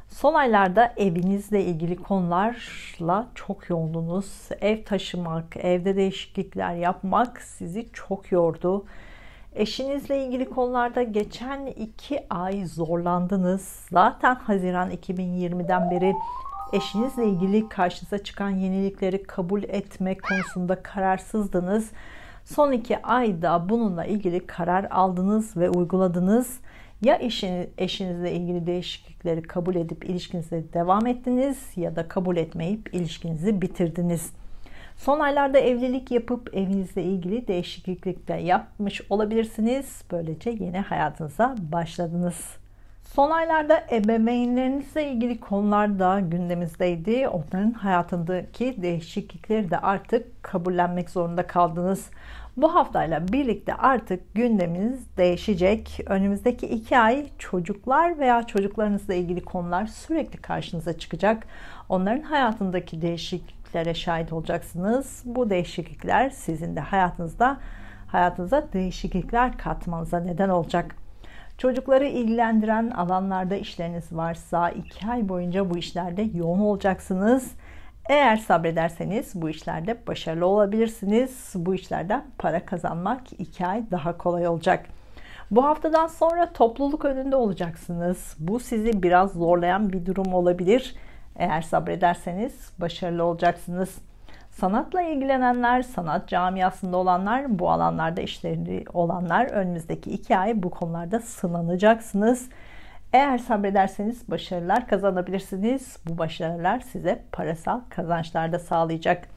Speaker 1: Son aylarda evinizle ilgili konularla çok yoğundunuz. Ev taşımak, evde değişiklikler yapmak sizi çok yordu. Eşinizle ilgili konularda geçen 2 ay zorlandınız. Zaten Haziran 2020'den beri eşinizle ilgili karşınıza çıkan yenilikleri kabul etme konusunda kararsızdınız. Son 2 ayda bununla ilgili karar aldınız ve uyguladınız. Ya eşinizle ilgili değişiklikleri kabul edip ilişkinize devam ettiniz ya da kabul etmeyip ilişkinizi bitirdiniz. Son aylarda evlilik yapıp evinizle ilgili değişiklikler yapmış olabilirsiniz. Böylece yeni hayatınıza başladınız. Son aylarda ebeveynlerinizle ilgili konular da gündemimizdeydi. Onların hayatındaki değişiklikleri de artık kabullenmek zorunda kaldınız. Bu haftayla birlikte artık gündeminiz değişecek. Önümüzdeki 2 ay çocuklar veya çocuklarınızla ilgili konular sürekli karşınıza çıkacak. Onların hayatındaki değişikliklere şahit olacaksınız. Bu değişiklikler sizin de hayatınıza değişiklikler katmanıza neden olacak. Çocukları ilgilendiren alanlarda işleriniz varsa 2 ay boyunca bu işlerde yoğun olacaksınız. Eğer sabrederseniz bu işlerde başarılı olabilirsiniz. Bu işlerden para kazanmak 2 ay daha kolay olacak. Bu haftadan sonra topluluk önünde olacaksınız. Bu sizi biraz zorlayan bir durum olabilir. Eğer sabrederseniz başarılı olacaksınız. Sanatla ilgilenenler, sanat camiasında olanlar, bu alanlarda işleri olanlar önümüzdeki 2 ay bu konularda sınanacaksınız. Eğer sabrederseniz başarılar kazanabilirsiniz. Bu başarılar size parasal kazançlar da sağlayacak.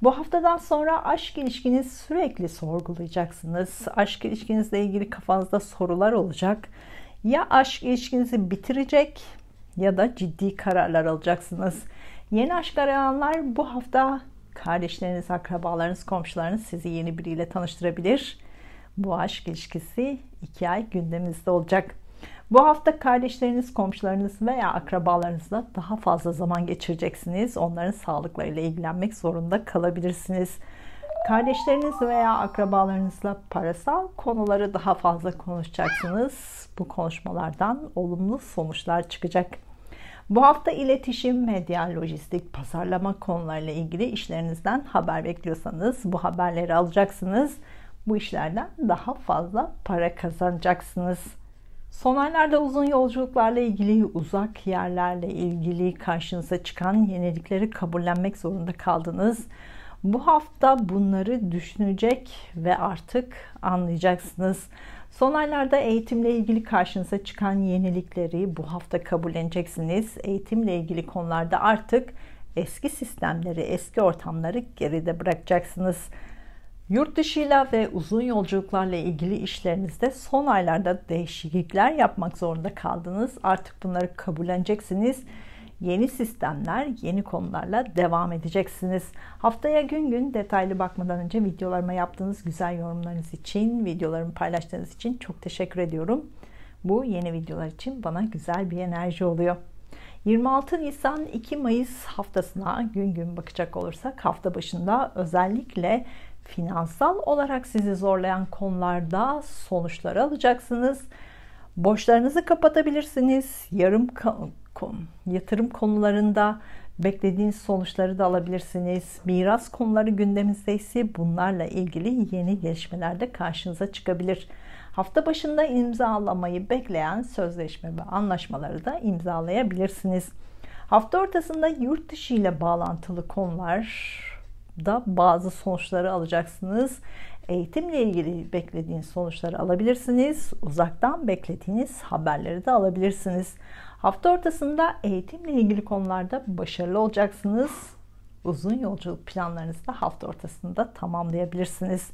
Speaker 1: Bu haftadan sonra aşk ilişkinizi sürekli sorgulayacaksınız. Aşk ilişkinizle ilgili kafanızda sorular olacak. Ya aşk ilişkinizi bitirecek ya da ciddi kararlar alacaksınız. Yeni aşk arayanlar bu hafta kardeşleriniz, akrabalarınız, komşularınız sizi yeni biriyle tanıştırabilir. Bu aşk ilişkisi 2 ay gündeminizde olacak. Bu hafta kardeşleriniz, komşularınız veya akrabalarınızla daha fazla zaman geçireceksiniz. Onların sağlıklarıyla ilgilenmek zorunda kalabilirsiniz. Kardeşleriniz veya akrabalarınızla parasal konuları daha fazla konuşacaksınız. Bu konuşmalardan olumlu sonuçlar çıkacak. Bu hafta iletişim, medya, lojistik, pazarlama konularıyla ilgili işlerinizden haber bekliyorsanız bu haberleri alacaksınız. Bu işlerden daha fazla para kazanacaksınız. Son aylarda uzun yolculuklarla ilgili, uzak yerlerle ilgili karşınıza çıkan yenilikleri kabullenmek zorunda kaldınız. Bu hafta bunları düşünecek ve artık anlayacaksınız. Son aylarda eğitimle ilgili karşınıza çıkan yenilikleri bu hafta kabulleneceksiniz. Eğitimle ilgili konularda artık eski sistemleri, eski ortamları geride bırakacaksınız. Yurt dışıyla ve uzun yolculuklarla ilgili işlerinizde son aylarda değişiklikler yapmak zorunda kaldınız. Artık bunları kabulleneceksiniz. Yeni sistemler, yeni konularla devam edeceksiniz. Haftaya gün gün detaylı bakmadan önce videolarıma yaptığınız güzel yorumlarınız için, videolarımı paylaştığınız için çok teşekkür ediyorum. Bu yeni videolar için bana güzel bir enerji oluyor. 26 Nisan 2 Mayıs haftasına gün gün bakacak olursak hafta başında özellikle finansal olarak sizi zorlayan konularda sonuçları alacaksınız. Borçlarınızı kapatabilirsiniz. Yatırım konularında beklediğiniz sonuçları da alabilirsiniz. Miras konuları gündeminizdeyse bunlarla ilgili yeni gelişmeler de karşınıza çıkabilir. Hafta başında imzalamayı bekleyen sözleşme ve anlaşmaları da imzalayabilirsiniz. Hafta ortasında yurt dışı ile bağlantılı konularda bazı sonuçları alacaksınız. Eğitimle ilgili beklediğiniz sonuçları alabilirsiniz. Uzaktan beklediğiniz haberleri de alabilirsiniz. Hafta ortasında eğitimle ilgili konularda başarılı olacaksınız. Uzun yolculuk planlarınızı da hafta ortasında tamamlayabilirsiniz.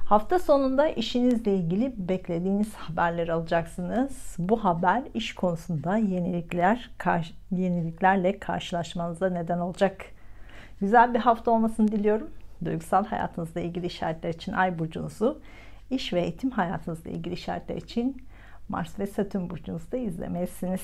Speaker 1: Hafta sonunda işinizle ilgili beklediğiniz haberleri alacaksınız. Bu haber iş konusunda yeniliklerle karşılaşmanıza neden olacak. Güzel bir hafta olmasını diliyorum. Duygusal hayatınızla ilgili işaretler için Ay burcunuzu, iş ve eğitim hayatınızla ilgili işaretler için Mars ve Satürn burcunuzu da izlemelisiniz.